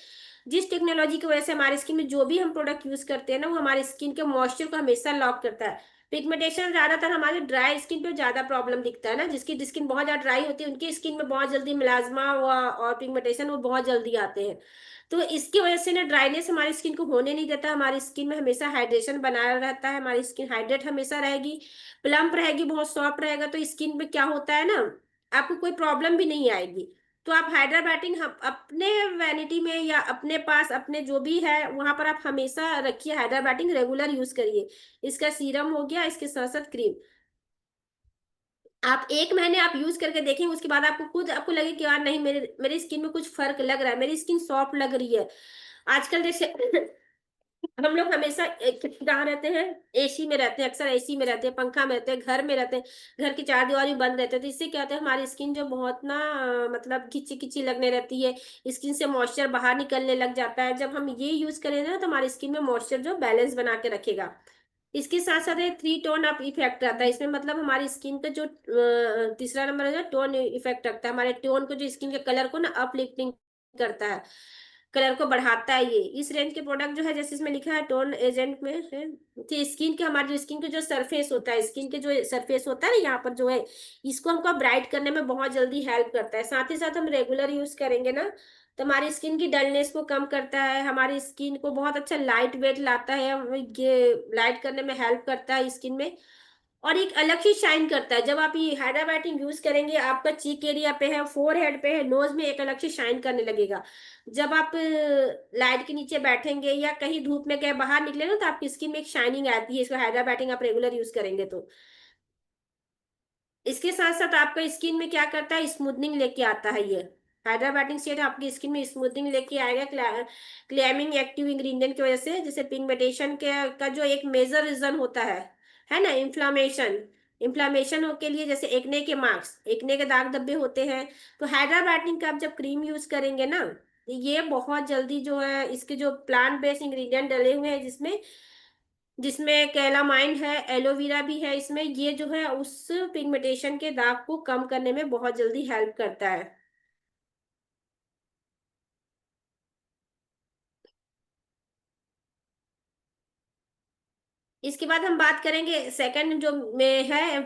जिस टेक्नोलॉजी की वजह से हमारी स्किन में जो भी हम प्रोडक्ट यूज करते हैं ना, वो हमारी स्किन के मॉइस्चर को हमेशा लॉक करता है। पिगमेंटेशन ज्यादातर हमारे ड्राई स्किन पे ज्यादा प्रॉब्लम दिखता है ना, जिसकी स्किन बहुत ज्यादा ड्राई होती है उनकी स्किन में बहुत जल्दी मिलाजमा और पिगमेंटेशन वो बहुत जल्दी आते हैं। तो इसकी वजह से ना ड्राइनेस हमारी स्किन को होने नहीं देता, हमारी स्किन में हमेशा हाइड्रेशन बनाया रहता है, हमारी स्किन हाइड्रेट हमेशा रहेगी, प्लम्प रहेगी, बहुत सॉफ्ट रहेगा। तो स्किन में क्या होता है ना, आपको कोई प्रॉब्लम भी नहीं आएगी। तो आप हाइड्रा हम अपने वैनिटी में या अपने पास अपने जो भी है वहां पर आप हमेशा रखिए, हाइड्रा रेगुलर यूज करिए। इसका सीरम हो गया, इसके साथ साथ क्रीम, आप 1 महीने आप यूज करके देखेंगे, उसके बाद आपको खुद आपको लगे कि यार नहीं, मेरे मेरी स्किन में कुछ फर्क लग रहा है, मेरी स्किन सॉफ्ट लग रही है। आजकल जैसे हम लोग हमेशा कहाँ रहते हैं, एसी में रहते हैं, अक्सर एसी में रहते हैं, पंखा में रहते हैं, घर में रहते हैं, घर की चार दीवारी बंद रहते हैं, तो इससे क्या होता है हमारी स्किन जो बहुत ना मतलब खिंची खिंची लगने रहती है, स्किन से मॉइस्चर बाहर निकलने लग जाता है। जब हम ये यूज करें ना तो हमारी स्किन में मॉइस्चर जो बैलेंस बना के रखेगा। इसके साथ साथ एक 3 टोन अप इफेक्ट रहता है इसमें, मतलब हमारी स्किन का जो तीसरा नंबर है जो टोन इफेक्ट रखता है, हमारे टोन को, जो स्किन के कलर को ना अपलिफ्टिंग करता है। कलर को बढ़ाता है। ये इस रेंज के प्रोडक्ट जो है, जैसे इसमें लिखा है टोन एजेंट में है, तो स्किन के, हमारे जो स्किन के जो सरफेस होता है, स्किन के जो सरफेस होता है ना यहाँ पर जो है, इसको हमको ब्राइट करने में बहुत जल्दी हेल्प करता है। साथ ही साथ हम रेगुलर यूज करेंगे ना, तो हमारी स्किन की डलनेस को कम करता है, हमारी स्किन को बहुत अच्छा लाइट वेट लाता है, ये लाइट करने में हेल्प करता है स्किन में। और एक अलग ही शाइन करता है। जब आप ये हाइड्राबाइटिंग यूज करेंगे, आपका चीक एरिया पे है, फोर हेड पे है, नोज में एक अलग से शाइन करने लगेगा। जब आप लाइट के नीचे बैठेंगे या कहीं धूप में कहीं बाहर निकले ना, तो आपकी स्किन में एक शाइनिंग आती है। इसको हाइड्राबाइटिंग आप रेगुलर यूज करेंगे तो। इसके साथ साथ आपका स्किन में क्या करता है, स्मूथनिंग लेके आता है ये। हाइड्राबाइटिंग सेट आपकी स्किन में स्मूथनिंग लेके आएगा, क्लैमिंग एक्टिव इंग्रेडिएंट की वजह से। जैसे पिगमेंटेशन के का जो एक मेजर रीजन होता है ना, इन्फ्लामेशन। इन्फ्लामेशन हो के लिए, जैसे एक्ने के मार्क्स, एक्ने के दाग धब्बे होते हैं, तो हाइड्राबाइटिंग का आप जब क्रीम यूज करेंगे ना, तो ये बहुत जल्दी जो है, इसके जो प्लांट बेस्ड इंग्रेडिएंट डले हुए हैं, जिसमें जिसमें कैलामाइन है, एलोवेरा भी है इसमें, ये जो है उस पिगमेंटेशन के दाग को कम करने में बहुत जल्दी हेल्प करता है। इसके बाद हम बात करेंगे सेकंड जो में है,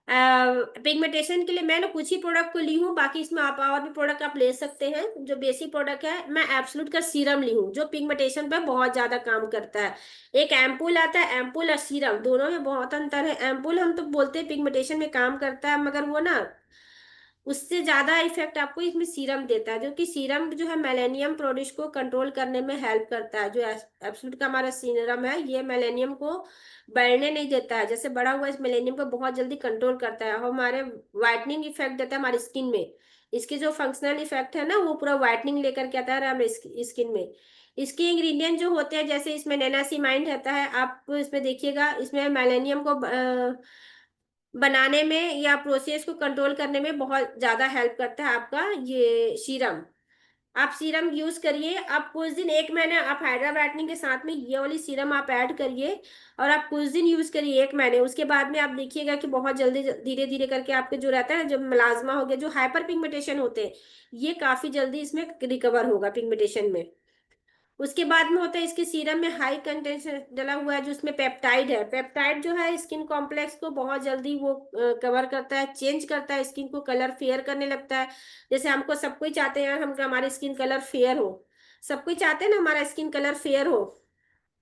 पिगमेंटेशन के लिए मैं ना कुछ ही प्रोडक्ट को ली हूँ, बाकी इसमें आप और भी प्रोडक्ट आप ले सकते हैं। जो बेसिक प्रोडक्ट है, मैं एब्सोल्यूट का सीरम ली हूँ, जो पिगमेंटेशन पे बहुत ज्यादा काम करता है। एक एम्पूल आता है, एम्पूल और सीरम दोनों में बहुत अंतर है। एम्पूल हम तो बोलते हैं पिगमेंटेशन में काम करता है, मगर वो ना, उससे ज्यादा इफेक्ट आपको इसमें सीरम देता है, जो कि सीरम जो है मेलेनियम प्रोड्यूस को कंट्रोल करने में हेल्प करता है। जो एब्सोल्यूट का हमारा सीरम है, ये मेलेनियम को बढ़ने नहीं देता है, जैसे बढ़ा हुआ इस मेलेनियम को बहुत जल्दी कंट्रोल करता है, और हमारे वाइटनिंग इफेक्ट देता है हमारी स्किन में। इसकी जो फंक्शनल इफेक्ट है ना, वो पूरा वाइटनिंग लेकर के आता है हमारे स्किन में। इसके इंग्रेडिएंट जो होते हैं, जैसे इसमें नेनासीमाइड रहता है, आप इसमें देखिएगा, इसमें मेलेनियम को बनाने में या प्रोसेस को कंट्रोल करने में बहुत ज्यादा हेल्प करता है आपका ये सीरम। आप सीरम यूज करिए, आप कुछ दिन, एक महीने आप हाइड्रा ब्राइटनिंग के साथ में ये वाली सीरम आप ऐड करिए, और आप कुछ दिन यूज करिए, एक महीने। उसके बाद में आप देखिएगा कि बहुत जल्दी धीरे धीरे करके आपके जो रहता है ना, जो मेलाज्मा हो गया, जो हाइपर पिगमेंटेशन होते हैं, ये काफी जल्दी इसमें रिकवर होगा पिगमेंटेशन में। उसके बाद में होता है, इसके सीरम में हाई कंटेंट डला हुआ है, जो इसमें पेप्टाइड है। पेप्टाइड जो है स्किन कॉम्प्लेक्स को बहुत जल्दी वो कवर करता है, चेंज करता है, स्किन को कलर फेयर करने लगता है। जैसे हमको, सब कोई चाहते हैं हम हमारी स्किन कलर फेयर हो, सब कोई चाहते हैं ना हमारा स्किन कलर फेयर हो।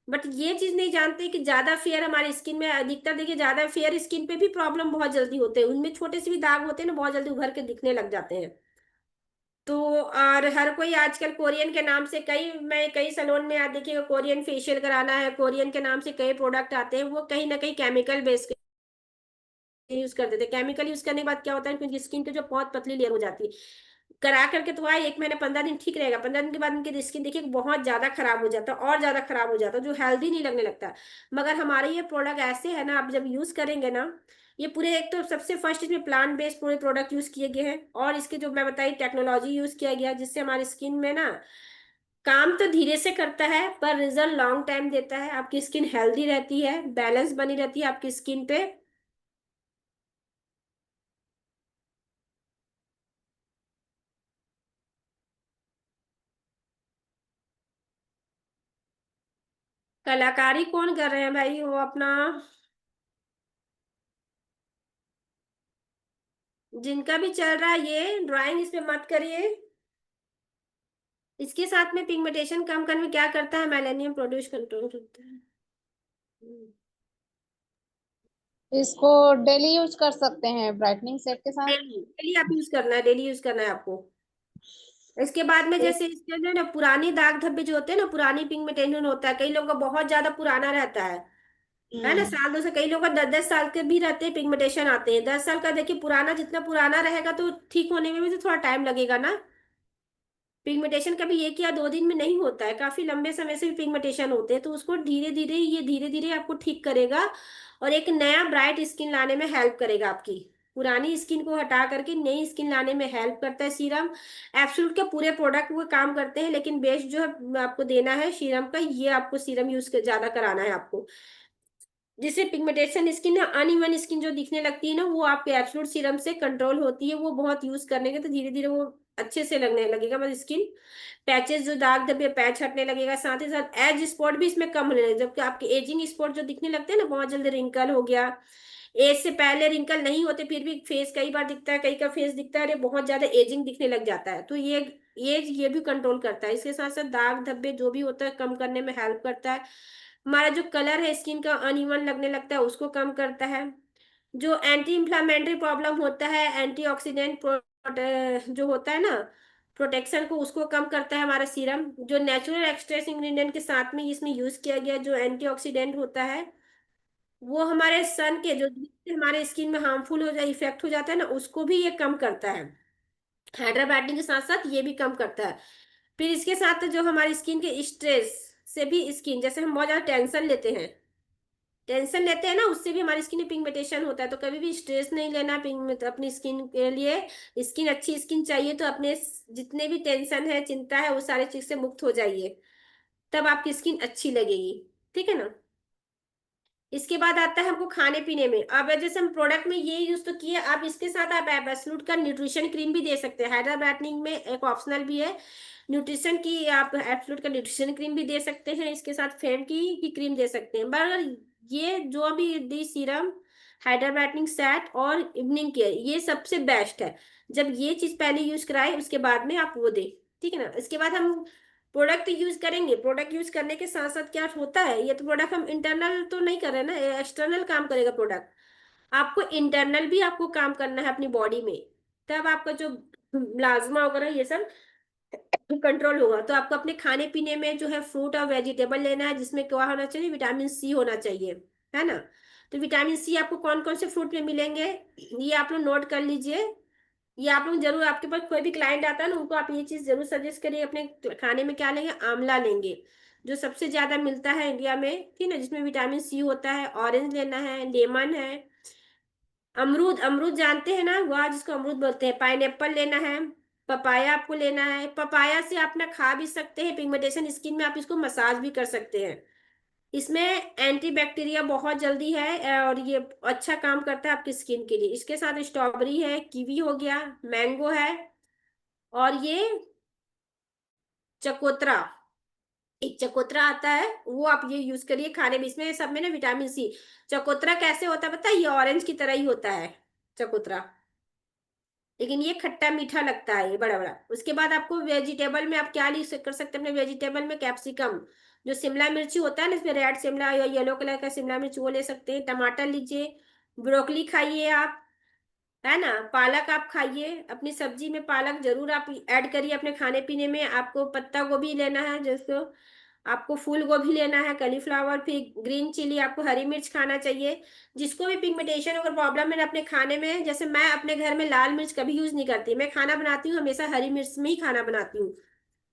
बट ये चीज नहीं जानते कि ज्यादा फेयर हमारी स्किन में, अधिकतर देखिए ज्यादा फेयर स्किन पे भी प्रॉब्लम बहुत जल्दी होते हैं, उनमें छोटे से भी दाग होते हैं ना, बहुत जल्दी उभर के दिखने लग जाते हैं। तो और हर कोई आजकल कोरियन के नाम से, कई सैलून में आप देखिएगा, कोरियन फेशियल कराना है, कोरियन के नाम से कई प्रोडक्ट आते हैं, वो कहीं ना कहीं केमिकल बेस्ड यूज कर देते हैं। केमिकल यूज करने के बाद क्या होता है, क्योंकि स्किन की जो बहुत पतली लेयर हो जाती है, करा करके तो आए, एक महीने 15 दिन ठीक रहेगा, 15 दिन के बाद उनकी स्किन देखिए बहुत ज्यादा खराब हो जाता है, और ज्यादा खराब हो जाता है, जो हेल्दी नहीं लगने लगता। मगर हमारे ये प्रोडक्ट ऐसे है ना, आप जब यूज करेंगे ना, ये पूरे, एक तो सबसे फर्स्ट इसमें प्लांट बेस्ड पूरे प्रोडक्ट यूज किए गए हैं, और इसके जो मैं बताई टेक्नोलॉजी यूज किया गया है, जिससे हमारी स्किन में ना, काम तो धीरे से करता है पर रिजल्ट लॉन्ग टाइम देता है। आपकी स्किन हेल्दी रहती है, बैलेंस बनी रहती है आपकी स्किन पे। कलाकारी कौन कर रहे हैं भाई, वो अपना, जिनका भी चल रहा है ये ड्राइंग, इस पे मत करिए। इसके साथ में पिगमेंटेशन कम करने में क्या करता है, मेलेनियम प्रोड्यूस कंट्रोल करता है। इसको डेली यूज कर सकते हैं ब्राइटनिंग सेट के साथ। डेली डेली आप यूज करना है, डेली यूज करना है आपको। इसके बाद में, जैसे इसके जो है ना पुरानी दाग धब्बे जो होते हैं ना, पुरानी पिगमेंटेशन होता है, कई लोगों का बहुत ज्यादा पुराना रहता है ना, साल दो से, कई लोगों का 10-10 साल के भी रहते हैं, पिगमेंटेशन आते हैं 10 साल का। देखिए पुराना, जितना पुराना रहेगा तो ठीक होने में भी तो थोड़ा टाइम लगेगा ना। पिगमेंटेशन कभी एक या 2 दिन में नहीं होता है, काफी लंबे समय से भी पिगमेंटेशन होते हैं, तो उसको धीरे धीरे, ये धीरे धीरे आपको ठीक करेगा, और एक नया ब्राइट स्किन लाने में हेल्प करेगा। आपकी पुरानी स्किन को हटा करके नई स्किन लाने में हेल्प करता है सीरम। एब्सोल्यूट के पूरे प्रोडक्ट वो काम करते हैं, लेकिन बेस्ट जो है आपको देना है सीरम का, ये आपको सीरम यूज ज्यादा कराना है आपको। जिससे पिगमेंटेशन स्किन ना, अनइवन स्किन जो दिखने लगती है ना, वो आपके एब्सोल्यूट सीरम से कंट्रोल होती है। वो बहुत यूज करने के तो धीरे धीरे वो अच्छे से लगने लगेगा, मतलब स्किन पैचेस जो दाग धब्बे पैच हटने लगेगा, साथ ही साथ एज स्पॉट भी इसमें कम होने लगेगा। जबकि आपके एजिंग स्पॉट जो दिखने लगते हैं ना, बहुत जल्दी रिंकल हो गया, एज से पहले रिंकल नहीं होते फिर भी फेस कई बार दिखता है, कई का फेस दिखता है अरे बहुत ज्यादा एजिंग दिखने लग जाता है, तो ये एज ये भी कंट्रोल करता है। इसके साथ साथ दाग धब्बे जो भी होता है कम करने में हेल्प करता है। हमारा जो कलर है स्किन का अनइवन लगने लगता है उसको कम करता है। जो एंटी इंफ्लेमेटरी प्रॉब्लम होता है, एंटीऑक्सीडेंट जो होता है ना, प्रोटेक्शन को उसको कम करता है हमारा सीरम। जो नेचुरल एक्सट्रेस इंग्रेडिएंट के साथ में इसमें यूज किया गया जो एंटीऑक्सीडेंट होता है, वो हमारे सन के जो हमारे स्किन में हार्मफुल हो जाए, इफेक्ट हो जाता है ना, उसको भी ये कम करता है। हाइड्रा बैटिंग के साथ साथ ये भी कम करता है। फिर इसके साथ जो हमारी स्किन के स्ट्रेस से भी, स्किन जैसे हम बहुत ज्यादा टेंशन लेते हैं ना, उससे भी हमारी स्किन में पिगमेंटेशन होता है। तो कभी भी स्ट्रेस नहीं लेना पिगमेंट अपनी स्किन के लिए। स्किन अच्छी स्किन चाहिए तो अपने जितने भी टेंशन है, चिंता है, वो सारे चीज से मुक्त हो जाइए, तब आपकी स्किन अच्छी लगेगी। ठीक है ना। इसके बाद आता है हमको खाने पीने में। अब जैसे हम प्रोडक्ट में ये यूज तो किए, आप इसके साथ आप एब्सोल्यूट का न्यूट्रिशन क्रीम भी दे सकते हैं। हाइड्रा ब्राइटनिंग में एक ऑप्शनल भी है न्यूट्रिशन की, आप एब्सोल्यूट का न्यूट्रिशन क्रीम भी दे सकते हैं, इसके साथ फेम की क्रीम दे सकते हैं। मगर ये जो अभी दी सीरम, हाइड्रा ब्राइटनिंग सेट और इवनिंग केयर, ये सबसे बेस्ट है। जब ये चीज पहले यूज कराए उसके बाद में आप वो दे। ठीक है ना। इसके बाद हम प्रोडक्ट यूज करेंगे। प्रोडक्ट यूज करने के साथ साथ क्या होता है, ये तो प्रोडक्ट हम इंटरनल तो नहीं कर रहे ना, एक्सटर्नल काम करेगा प्रोडक्ट। आपको इंटरनल भी आपको काम करना है अपनी बॉडी में, तब आपका जो प्लाज्मा वगैरह ये सब कंट्रोल होगा। तो आपको अपने खाने पीने में जो है फ्रूट और वेजिटेबल लेना है, जिसमें क्या होना चाहिए, विटामिन सी होना चाहिए, है ना। तो विटामिन सी आपको कौन कौन से फ्रूट में मिलेंगे, ये आप लोग नोट कर लीजिए। ये आप लोग जरूर, आपके पास कोई भी क्लाइंट आता है ना, उनको आप ये चीज जरूर सजेस्ट करिए। अपने खाने में क्या लेंगे, आंवला लेंगे जो सबसे ज्यादा मिलता है इंडिया में, ठीक है, जिसमें विटामिन सी होता है। ऑरेंज लेना है, लेमन है, अमरूद, अमरूद जानते हैं ना, वह जिसको अमरूद बोलते हैं। पाइनएप्पल लेना है, पपाया आपको लेना है। पपाया से आप ना खा भी सकते हैं, पिगमेंटेशन स्किन में आप इसको मसाज भी कर सकते हैं। इसमें एंटी बैक्टीरिया बहुत जल्दी है, और ये अच्छा काम करता है आपकी स्किन के लिए। इसके साथ स्ट्रॉबेरी है, कीवी हो गया, मैंगो है, और ये चकोतरा, एक चकोतरा आता है, वो आप ये यूज करिए खाने में। इसमें सब में ना विटामिन सी। चकोतरा कैसे होता है पता है, ये ऑरेंज की तरह ही होता है चकोतरा, लेकिन ये खट्टा मीठा लगता है, ये बड़ा बड़ा। उसके बाद आपको वेजिटेबल में आप क्या कर सकते हैं अपने वेजिटेबल में, कैप्सिकम, जो शिमला मिर्ची होता है ना, इसमें रेड शिमला या येलो कलर का शिमला मिर्च, वो ले सकते हैं। टमाटर लीजिए, ब्रोकली खाइए आप, है ना। पालक आप खाइए, अपनी सब्जी में पालक जरूर आप ऐड करिए अपने खाने पीने में। आपको पत्ता गोभी लेना है, जिसको आपको फूल गोभी लेना है, कलीफ्लावर, फिर ग्रीन चिली, आपको हरी मिर्च खाना चाहिए। जिसको भी पिगमेंटेशन अगर प्रॉब्लम है अपने खाने में, जैसे मैं अपने घर में लाल मिर्च कभी यूज नहीं करती, मैं खाना बनाती हूँ हमेशा हरी मिर्च में ही खाना बनाती हूँ,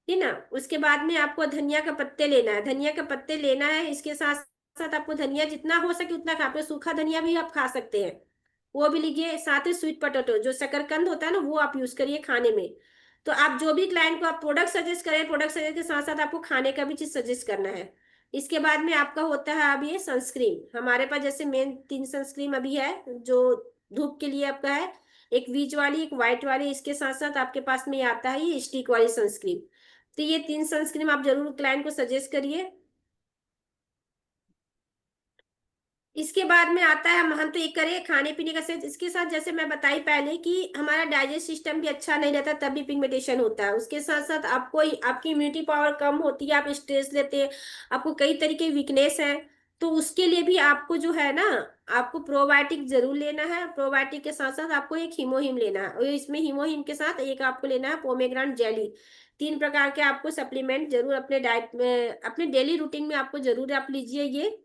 ठीक ना। उसके बाद में आपको धनिया का पत्ते लेना है, धनिया के पत्ते लेना है। इसके साथ साथ आपको धनिया जितना हो सके उतना खा, आप सूखा धनिया भी आप खा सकते हैं, वो भी लीजिए। साथ ही स्वीट पोटैटो जो शकरकंद होता है ना, वो आप यूज करिए खाने में। तो आप जो भी क्लाइंट को आप प्रोडक्ट सजेस्ट करें, प्रोडक्ट सजेस्ट के साथ साथ आपको खाने का भी चीज सजेस्ट करना है। इसके बाद में आपका होता है अब ये सनस्क्रीन। हमारे पास जैसे मेन 3 सनस्क्रीन अभी है जो धूप के लिए आपका है, एक बीच वाली, एक व्हाइट वाली, इसके साथ साथ आपके पास में ये आता है ये स्टिक वाली सनस्क्रीन। तो ये 3 सनस्क्रीन आप जरूर क्लाइंट को सजेस्ट करिए। इसके बाद में आता है, हम तो एक करें खाने पीने का सेंस, इसके साथ जैसे मैं बताई पहले कि हमारा डाइजेस्ट सिस्टम भी अच्छा नहीं रहता, तब भी पिगमेंटेशन होता है। उसके साथ साथ आपको आपकी इम्यूनिटी पावर कम होती है, आप स्ट्रेस लेते हैं, आपको कई तरीके वीकनेस है, तो उसके लिए भी आपको जो है ना, आपको प्रोबायोटिक जरूर लेना है। प्रोबायोटिक के साथ साथ आपको एक हीमोहिम लेना है, और इसमें हीमोहिम के साथ एक आपको लेना है पोमेग्रानेट जेली। 3 प्रकार के आपको सप्लीमेंट जरूर अपने डाइट में, अपने डेली रूटीन में आपको जरूर आप लीजिए ये।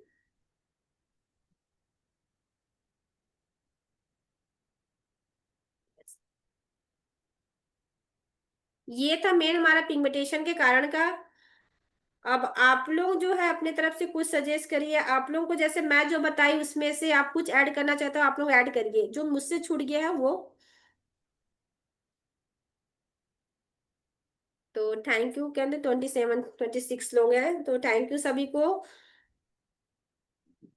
ये था मेन हमारा पिगमेंटेशन के कारण का। अब आप लोग जो है अपने तरफ से कुछ सजेस्ट करिए। आप लोगों को जैसे मैं जो बताई उसमें से आप कुछ ऐड करना चाहते हो, आप लोग ऐड करिए जो मुझसे छूट गया है वो। तो थैंक यू, कहते 27 26 लोग हैं, तो थैंक यू सभी को।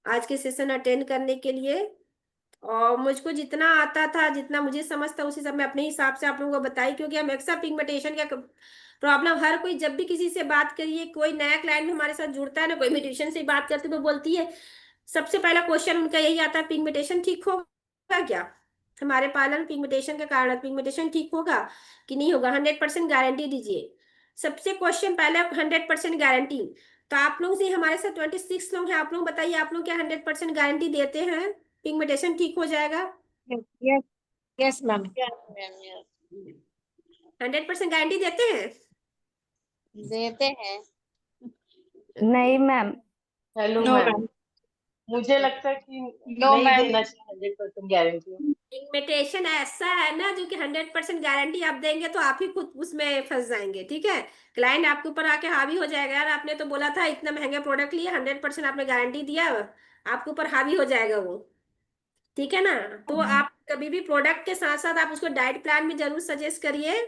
आज के सेशन अटेंड करने के लिए। और मुझको जितना आता था, जितना मुझे समझ था, उसी सब मैं अपने हिसाब से आप लोगों को बताई, क्योंकि हम एक्सा पिगमेंटेशन का प्रॉब्लम हर कोई जब भी किसी से बात करिए, कोई नया क्लाइंट हमारे साथ जुड़ता है ना, कोई म्यूटिशियन से बात करते तो बोलती है, सबसे पहला क्वेश्चन उनका यही आता है, पिगमेंटेशन ठीक होगा क्या? हमारे पार्लर में पिगमेंटेशन के कारण पिगमेंटेशन ठीक होगा कि नहीं होगा? 100% गारंटी दीजिए। सबसे क्वेश्चन पहले 100% गारंटी। तो आप लोग से हमारे साथ 26 लोग हैं, आप लोग बताइए, आप लोग क्या 100% गारंटी देते हैं पिगमेंटेशन ठीक हो जाएगा? Yes, yes, ma'am. 100% गारंटी देते हैं? देते हैं। नहीं ma'am. Hello No, ma'am, ma'am. मुझे लगता है कि No, नहीं ma'am. देना चाहिए 100% गारंटी। पिगमेंटेशन ऐसा है ना, जो कि 100% गारंटी आप देंगे तो आप ही खुद उसमें फंस जाएंगे, ठीक है? क्लाइंट आपके ऊपर आके हावी हो जाएगा, यार आपने तो बोला था इतना महंगा प्रोडक्ट लिए, 100% आपने गारंटी दिया, आपके ऊपर हावी हो जाएगा वो, ठीक है ना? तो आप कभी भी प्रोडक्ट के साथ साथ आप उसको डाइट प्लान भी जरूर सजेस्ट करिए,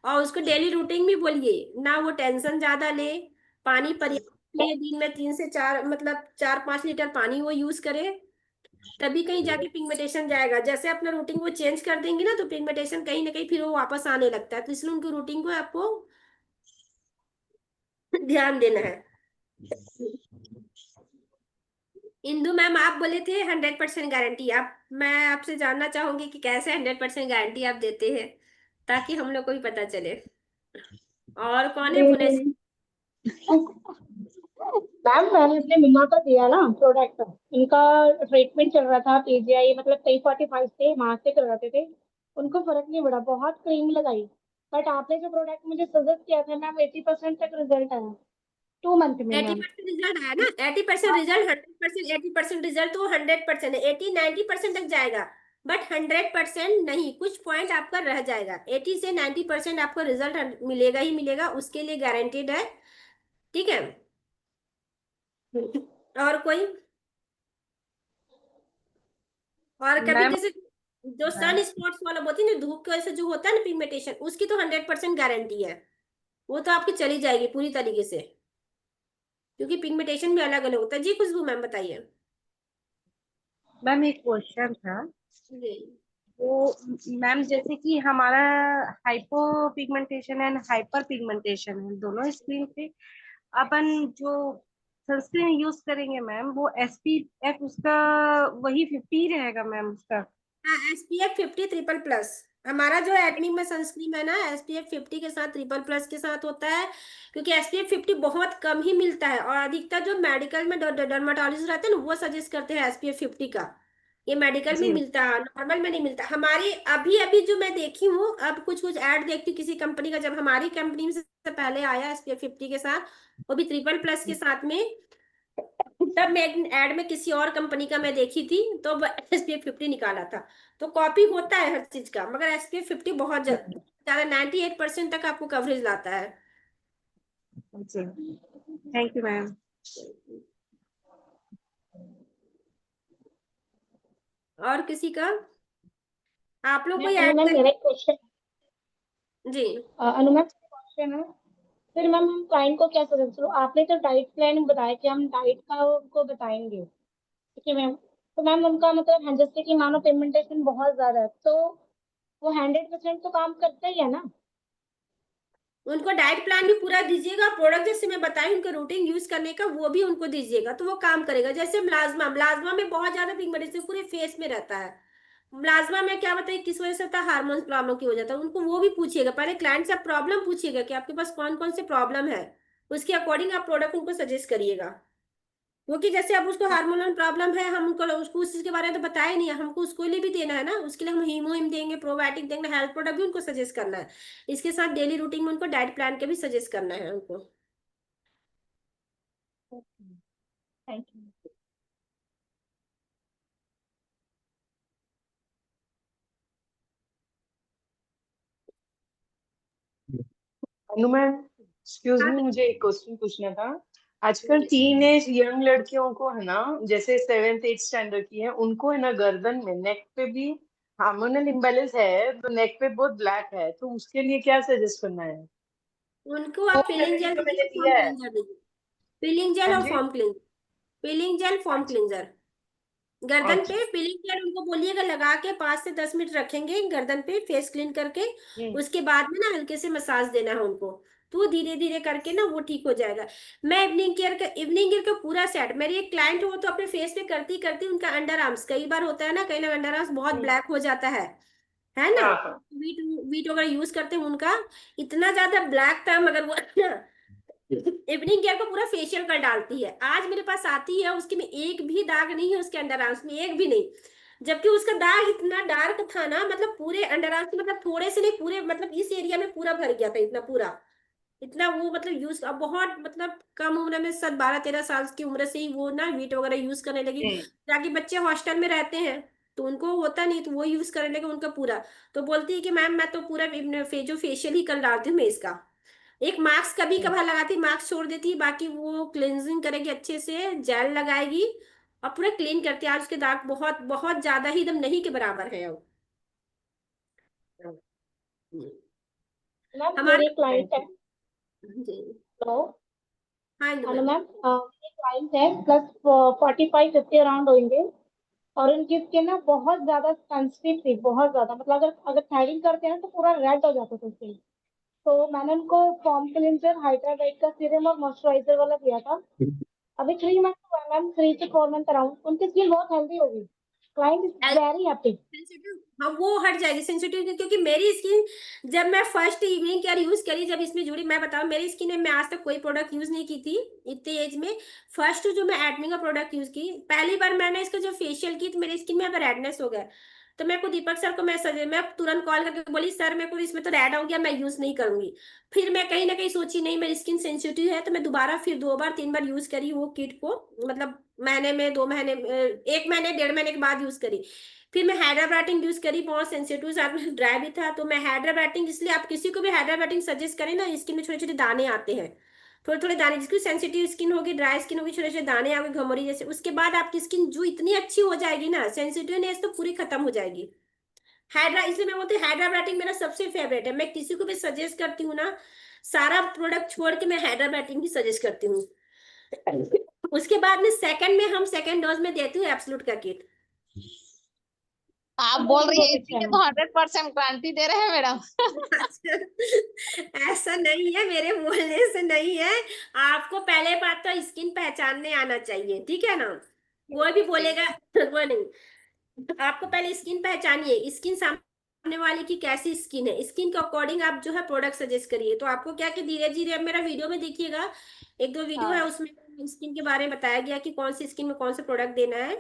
और उसको डेली रूटीन भी बोलिए ना, वो टेंशन ज्यादा ले, पानी पर्याप्त ले, दिन में 3 से 4 मतलब 4-5 लीटर पानी वो यूज करे, तभी कहीं जाके पिगमेंटेशन जाएगा। जैसे अपना रूटीन वो चेंज कर देंगे ना, तो पिगमेंटेशन कहीं ना कहीं फिर वो वापस आने लगता है, तो इसलिए उनकी रूटीन को आपको ध्यान देना है। इंदु मैम, आप बोले थे 100% गारंटी, आप, मैं आपसे जानना चाहूंगी कि कैसे 100% गारंटी आप देते हैं, ताकि हम लोग को भी पता चले। और कौन है पुणे से? मैम मैंने अपने मम्मा को दिया ना प्रोडक्ट। उनका ट्रीटमेंट चल रहा था, पीजीआई मतलब 345 थे, वहां से करवाते थे। उनको फर्क नहीं पड़ा, बहुत क्रीम लगाई। बट आपने जो प्रोडक्ट मुझे सजेस्ट किया था मैम, 80% तक रिजल्ट आया 2 मंथ में एटी मैम। परसेंट रिजल्ट आया ना? 80% रिजल्ट, 100%, 80% रिजल्ट तो 100% है, 80-90% तक जाएगा, बट 100% नहीं, कुछ पॉइंट आपका रह जाएगा। 80 से 90% आपको रिजल्ट मिलेगा ही मिलेगा, उसके लिए गारंटेड है, ठीक है? और कोई? और कभी मैम जैसे जो सन स्पॉट्स वाला बोलती है ना, धूप की वजह से जो होता है ना पिगमेंटेशन, उसकी तो 100% गारंटी है, वो तो आपकी चली जाएगी पूरी तरीके से, क्योंकि पिगमेंटेशन भी अलग अलग होता है। जी खुशबू मैम बताइए। मैम एक क्वेश्चन था। जी वो मैम जैसे कि हमारा hypo pigmentation and hyper pigmentation है दोनों स्किन पे, अपन जो सनस्क्रीन यूज करेंगे मैम वो एसपीएफ उसका वही 50 ही रहेगा मैम उसका? हाँ, SPF 50 ट्रिपल प्लस, हमारा जो एक्ने में सनस्क्रीन है ना, SPF 50 के साथ ट्रिपल प्लस के साथ होता है, क्योंकि SPF 50 बहुत कम ही मिलता है, और अधिकतर जो मेडिकल में डर्माटोलॉजिस्ट रहते हैं ना, वो सजेस्ट करते हैं SPF 50 का। ये मेडिकल में जी मिलता है, नॉर्मल में नहीं मिलता। हमारी अभी अभी जो मैं देखी हूँ, अब कुछ कुछ ऐड देखती हूँ किसी कंपनी का, जब हमारी कंपनी से पहले आया SPF 50 के साथ, वो भी ट्रिपल प्लस के साथ में, तब मैं एड में किसी और कंपनी का मैं देखी थी, तो SPF 50 निकाला था। तो कॉपी होता है हर चीज का, मगर SPF 50 बहुत ज्यादा 98% तक आपको कवरेज लाता है। जी, थैंक यू मैम। और किसी का? आप लोग मैम कोई अनु ऐड मैम कर? मेरा एक क्वेश्चन, जी अनु मैम क्वेश्चन है। फिर मैम हम क्लाइंट को क्या सजेस्ट करो? आपने तो डाइट प्लान बताया कि हम डाइट का उनको बताएंगे, ठीक है मैम। तो मैम उनका मतलब जैसे कि मानो पिगमेंटेशन बहुत ज्यादा है, तो वो 100% तो काम करता ही है ना? उनको डाइट प्लान भी पूरा दीजिएगा, प्रोडक्ट जैसे मैं बताई उनका रूटीन यूज करने का वो भी उनको दीजिएगा, तो वो काम करेगा। जैसे म्लाज्मा, म्लाज्मा में बहुत ज्यादा पिगमेंटेशन पूरे फेस में रहता है, म्लाज्मा में क्या बताइए किस वजह से होता है? हार्मोन प्रॉब्लम की वजह से। उनको वो भी पूछिएगा, पहले क्लाइंट से आप प्रॉब्लम पूछिएगा कि आपके पास कौन कौन से प्रॉब्लम है, उसके अकॉर्डिंग आप प्रोडक्ट उनको सजेस्ट करिएगा। क्योंकि जैसे अब उसको हार्मोनल प्रॉब्लम है, हम उनको उसको उस चीज के बारे में तो बताया नहीं है, हमको उसको लिए भी देना है ना, उसके लिए हम हीमोहिम देंगे, प्रोबायोटिक देंगे, हेल्थ प्रोडक्ट भी उनको सजेस्ट करना है, इसके साथ डेली रूटीन में उनको डाइट प्लान के भी सजेस्ट करना है उनको। Thank you. Anu ma'am, excuse हाँ मी, मुझे एक क्वेश्चन पूछना था। आजकल टीन एज यंग लड़कियों को है ना, जैसे 7th 8th स्टैंडर्ड की है, उनको है ना गर्दन में, नेक पे भी हार्मोनल इम्बैलेंस है, तो नेक पे बहुत ब्लैक है, तो उसके लिए क्या सजेस्ट करना है? उनको वो आप पीलिंग रेमेडी जेल तो मैंने दीजिए, फॉर्म दिया है। क्लेंजर दीजिए, पीलिंग जेल हाँ और जी। Foam cleanser, peeling gel foam अच्छा, क्लेंजर। गर्दन अच्छा। पे पीलिंग केयर उनको बोलिएगा लगा के 5 से 10 मिनट रखेंगे गर्दन पे फेस क्लीन करके। उसके बाद में ना हल्के से मसाज देना है उनको। तो वो धीरे धीरे करके ना वो ठीक हो जाएगा। मैं इवनिंग केयर का पूरा सेट, मेरी एक क्लाइंट हो तो अपने फेस पे करती करती उनका अंडर आर्म्स, कई बार होता है ना कई लोग अंडर आर्म्स बहुत ब्लैक हो जाता है ना। हाँ हाँ। वीट वीट वगैरह यूज करते हैं उनका इतना ज्यादा ब्लैक था, मगर वो इवनिंग केयर को पूरा फेशियल कर डालती है। आज मेरे पास आती है उसके में एक भी दाग नहीं है, उसके अंडर आर्म्स में एक भी नहीं। जबकि उसका दाग इतना डार्क था ना, मतलब पूरे अंडर आर्म्स मतलब थोड़े से नहीं, पूरे मतलब इस एरिया में पूरा भर गया था, इतना पूरा इतना वो मतलब यूज, अब बहुत मतलब कम उम्र में 12-13 साल की उम्र से ही वो ना वीट वगैरह यूज करने लगी। ताकि बच्चे हॉस्टल में रहते हैं तो उनको होता नहीं, तो वो यूज करने लगे उनका पूरा। तो बोलती है कि मैम मैं तो पूरा जो फेशियल ही कर डालती हूँ मैं इसका। एक मास्क कभी कभार लगाती, मास्क छोड़ देती, बाकी वो क्लेंजिंग करेगी अच्छे से, जेल लगाएगी और पूरा क्लीन करती है। आज उसके दाग बहुत बहुत ज्यादा ही एकदम नहीं के बराबर है अब। मैम हमारे मेरे क्लाइंट है। जी हेलो। हाँ इंदु हेलो मैम। मैम, मेरे क्लाइंट है प्लस 45-50 अराउंड होंगे। और उनकी स्किन ना बहुत ज्यादा सेंसिटिव थी, बहुत ज्यादा, मतलब अगर अगर थ्रेडिंग करते हैं ना तो पूरा रेड हो जाता था स्किन। तो मैंने उनको फॉर्म क्लिनजर, हाइड्रा का सीरम और मॉइस्चराइजर वाला दिया था। अभी 3 मंथ हुआ मैम, 3 से 4 मंथ अराउंड, उनकी स्किन बहुत हेल्दी होगी। Client is very happy. Sensitive, हाँ वो हट जाएगी सेंसिटिव, क्योंकि मेरी स्किन जब मैं फर्स्ट इवनिंग केयर यूज करी, जब इसमें जुड़ी, मैं बताऊं मेरी स्किन में मैं आज तक कोई प्रोडक्ट यूज नहीं की थी इतने एज में। फर्स्ट जो मैं एडमी का प्रोडक्ट यूज की, पहली बार मैंने इसका जो फेशियल की तो मेरी स्किन में अब रेडनेस हो गया। तो मैं को दीपक सर को मैं तुरंत कॉल करके बोली सर मेरे को इसमें तो रेड हो गया, मैं यूज नहीं करूंगी। फिर मैं कहीं ना कहीं सोची नहीं मेरी स्किन सेंसिटिव है, तो मैं दोबारा फिर 2 बार 3 बार यूज करी वो किट को, मतलब महीने में 2 महीने 1 महीने 1.5 महीने के बाद यूज करी। फिर मैं हाइड्रा यूज करी, बहुत सेंसिटिव साथ में ड्राई भी था, तो मैं हाइड्रा, इसलिए आप किसी को भी हाइड्रा सजेस्ट करें ना, स्किन में छोटे छोटे दाने आते हैं, थोड़े थोड़े दाने, जिसकी सेंसिटिव स्किन होगी, ड्राई स्किन होगी, छोटे छोटे दाने आगे घमोरी जैसे, उसके बाद आपकी स्किन जो इतनी अच्छी हो जाएगी ना, सेंसिटिवनेस तो पूरी खत्म हो जाएगी। हाइड्रा, इसलिए मैं बोलती हूँ हाइड्रा मेरा सबसे फेवरेट है, मैं किसी को भी सजेस्ट करती हूँ ना, सारा प्रोडक्ट छोड़ के मैं हाइड्रा ही सजेस्ट करती हूँ। उसके बाद में सेकंड में हम सेकंड डोज में देती हूँ एब्सोल्यूट का किट। आप बोल क्वालिटी रही बहुत है अच्छा इसी है के मैम। तो 100% गारंटी दे रहे हैं मैडम। ऐसा नहीं है, मेरे बोलने से नहीं है। आपको पहले बात तो स्किन पहचानने आना चाहिए, ठीक है ना। कोई भी बोलेगा वो नहीं, आपको पहले स्किन पहचानिए, स्किन सामने वाले की कैसी स्किन है, स्किन के अकॉर्डिंग आप जो है प्रोडक्ट सजेस्ट करिए। तो आपको क्या कि धीरे धीरे, अब मेरा वीडियो में देखिएगा, 1-2 वीडियो है हाँ। उसमें स्किन के बारे में बताया गया कि कौन सी स्किन में कौन सा प्रोडक्ट देना है।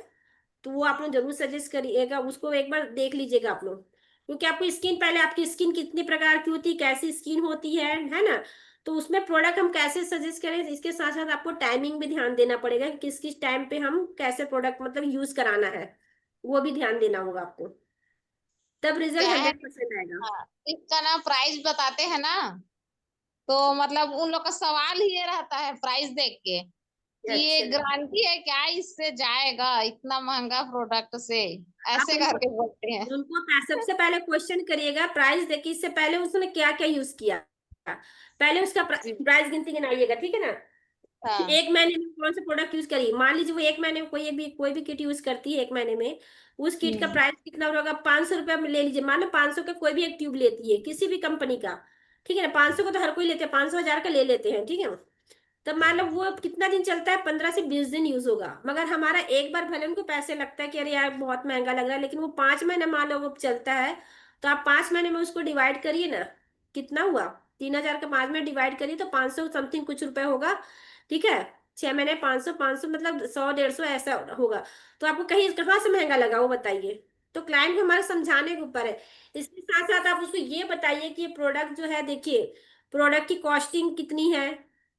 तो वो आप लोग जरूर सजेस्ट करिएगा, उसको एक बार देख लीजिएगा आप लोग। क्योंकि आपको स्किन, पहले आपकी स्किन कितनी प्रकार की होती है, कैसी स्किन होती है ना। तो उसमें प्रोडक्ट हम कैसे सजेस्ट करें, इसके साथ साथ आपको टाइमिंग भी ध्यान देना पड़ेगा कि किस किस टाइम पे हम कैसे प्रोडक्ट मतलब यूज कराना है, वो भी ध्यान देना होगा आपको, तब रिजल्ट क्या है, 100% आएगा। हाँ, इसका ना प्राइस बताते हैं ना, तो मतलब उन लोग का सवाल ही ये रहता है प्राइस देख के कि ये अच्छा, गारंटी है क्या इससे जाएगा इतना महंगा प्रोडक्ट से, आप ऐसे उनको करके बोलते हैं। उनको सबसे पहले क्वेश्चन करिएगा प्राइस देखिए, इससे पहले उसने क्या क्या यूज किया, पहले उसका जी। प्राइस गिनती गिनाइएगा, ठीक है ना। हाँ। 1 महीने में कौन सा प्रोडक्ट यूज करी, मान लीजिए वो 1 महीने में कोई भी किट यूज करती है 1 महीने में, उस किट का हम्म। प्राइस कितना होगा, 500 रुपया में ले लीजिए, मान लो 500 का कोई भी एक ट्यूब लेती है किसी भी कंपनी का, ठीक है ना। 500 का तो हर कोई लेते हैं, 500 1000 का ले लेते हैं, ठीक है। तब मान लो वो कितना दिन चलता है, 15 से 20 दिन यूज होगा, मगर हमारा एक बार भले उनको पैसे लगता है कि अरे यार बहुत महंगा लग रहा है, लेकिन वो 5 महीने मान लो वो चलता है। तो आप 5 महीने में उसको डिवाइड करिए ना, कितना हुआ, 3000 का 5 में डिवाइड करिए तो 500 समथिंग कुछ रुपए होगा, ठीक है। 6 महीने 500 मतलब 100-150 ऐसा होगा। तो आपको कहीं कहाँ से महंगा लगा वो बताइए। तो क्लाइंट को हमारे समझाने के ऊपर है। इसके साथ साथ आप उसको ये बताइए कि ये प्रोडक्ट जो है, देखिए प्रोडक्ट की कॉस्टिंग कितनी है,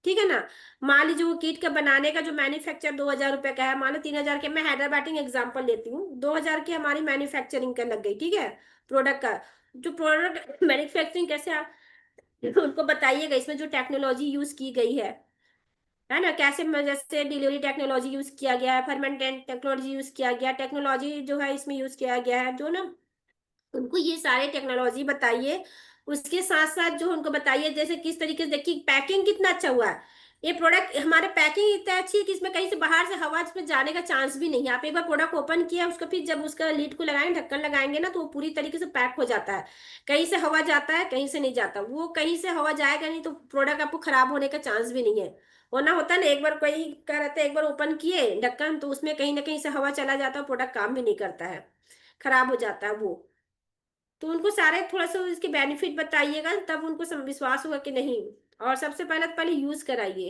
ठीक है ना। मान लीजिए वो किट का बनाने का जो मैन्युफैक्चर 2000 रुपए का है, मान लो 3000 के, मैं हैदराबाद एग्जाम्पल लेती हूँ, 2000 की हमारी मैन्युफैक्चरिंग का लग गई, ठीक है, प्रोडक्ट का। जो प्रोडक्ट मैन्युफैक्चरिंग कैसे आप उनको बताइएगा, इसमें जो टेक्नोलॉजी यूज की गई है ना, कैसे जैसे डिलीवरी टेक्नोलॉजी यूज किया गया है, फर्मेंटेंट टेक्नोलॉजी यूज किया गया, टेक्नोलॉजी जो है इसमें यूज किया गया है जो ना, उनको ये सारे टेक्नोलॉजी बताइए। उसके साथ साथ जो उनको बताइए जैसे किस तरीके से, देखिए पैकिंग कितना अच्छा हुआ है, ये प्रोडक्ट हमारे पैकिंग इतना अच्छी है कि इसमें कहीं से बाहर से हवा इसमें जाने का चांस भी नहीं है। आप एक बार प्रोडक्ट ओपन किया उसको, फिर जब उसका लीड को लगाएंगे, ढक्कन लगाएंगे ना, तो वो पूरी तरीके से पैक हो जाता है। कहीं से हवा जाता है, कहीं से नहीं जाता। वो कहीं से हवा जाएगा नहीं तो प्रोडक्ट आपको खराब होने का चांस भी नहीं है। वरना होता है ना, एक बार कोई क्या रहता है, एक बार ओपन किए ढक्कन तो उसमें कहीं ना कहीं से हवा चला जाता है, प्रोडक्ट काम भी नहीं करता है, खराब हो जाता है वो। तो उनको सारे थोड़ा सा इसके बेनिफिट बताइएगा, तब उनको विश्वास होगा कि नहीं। और सबसे पहले तो पहले यूज कराइए।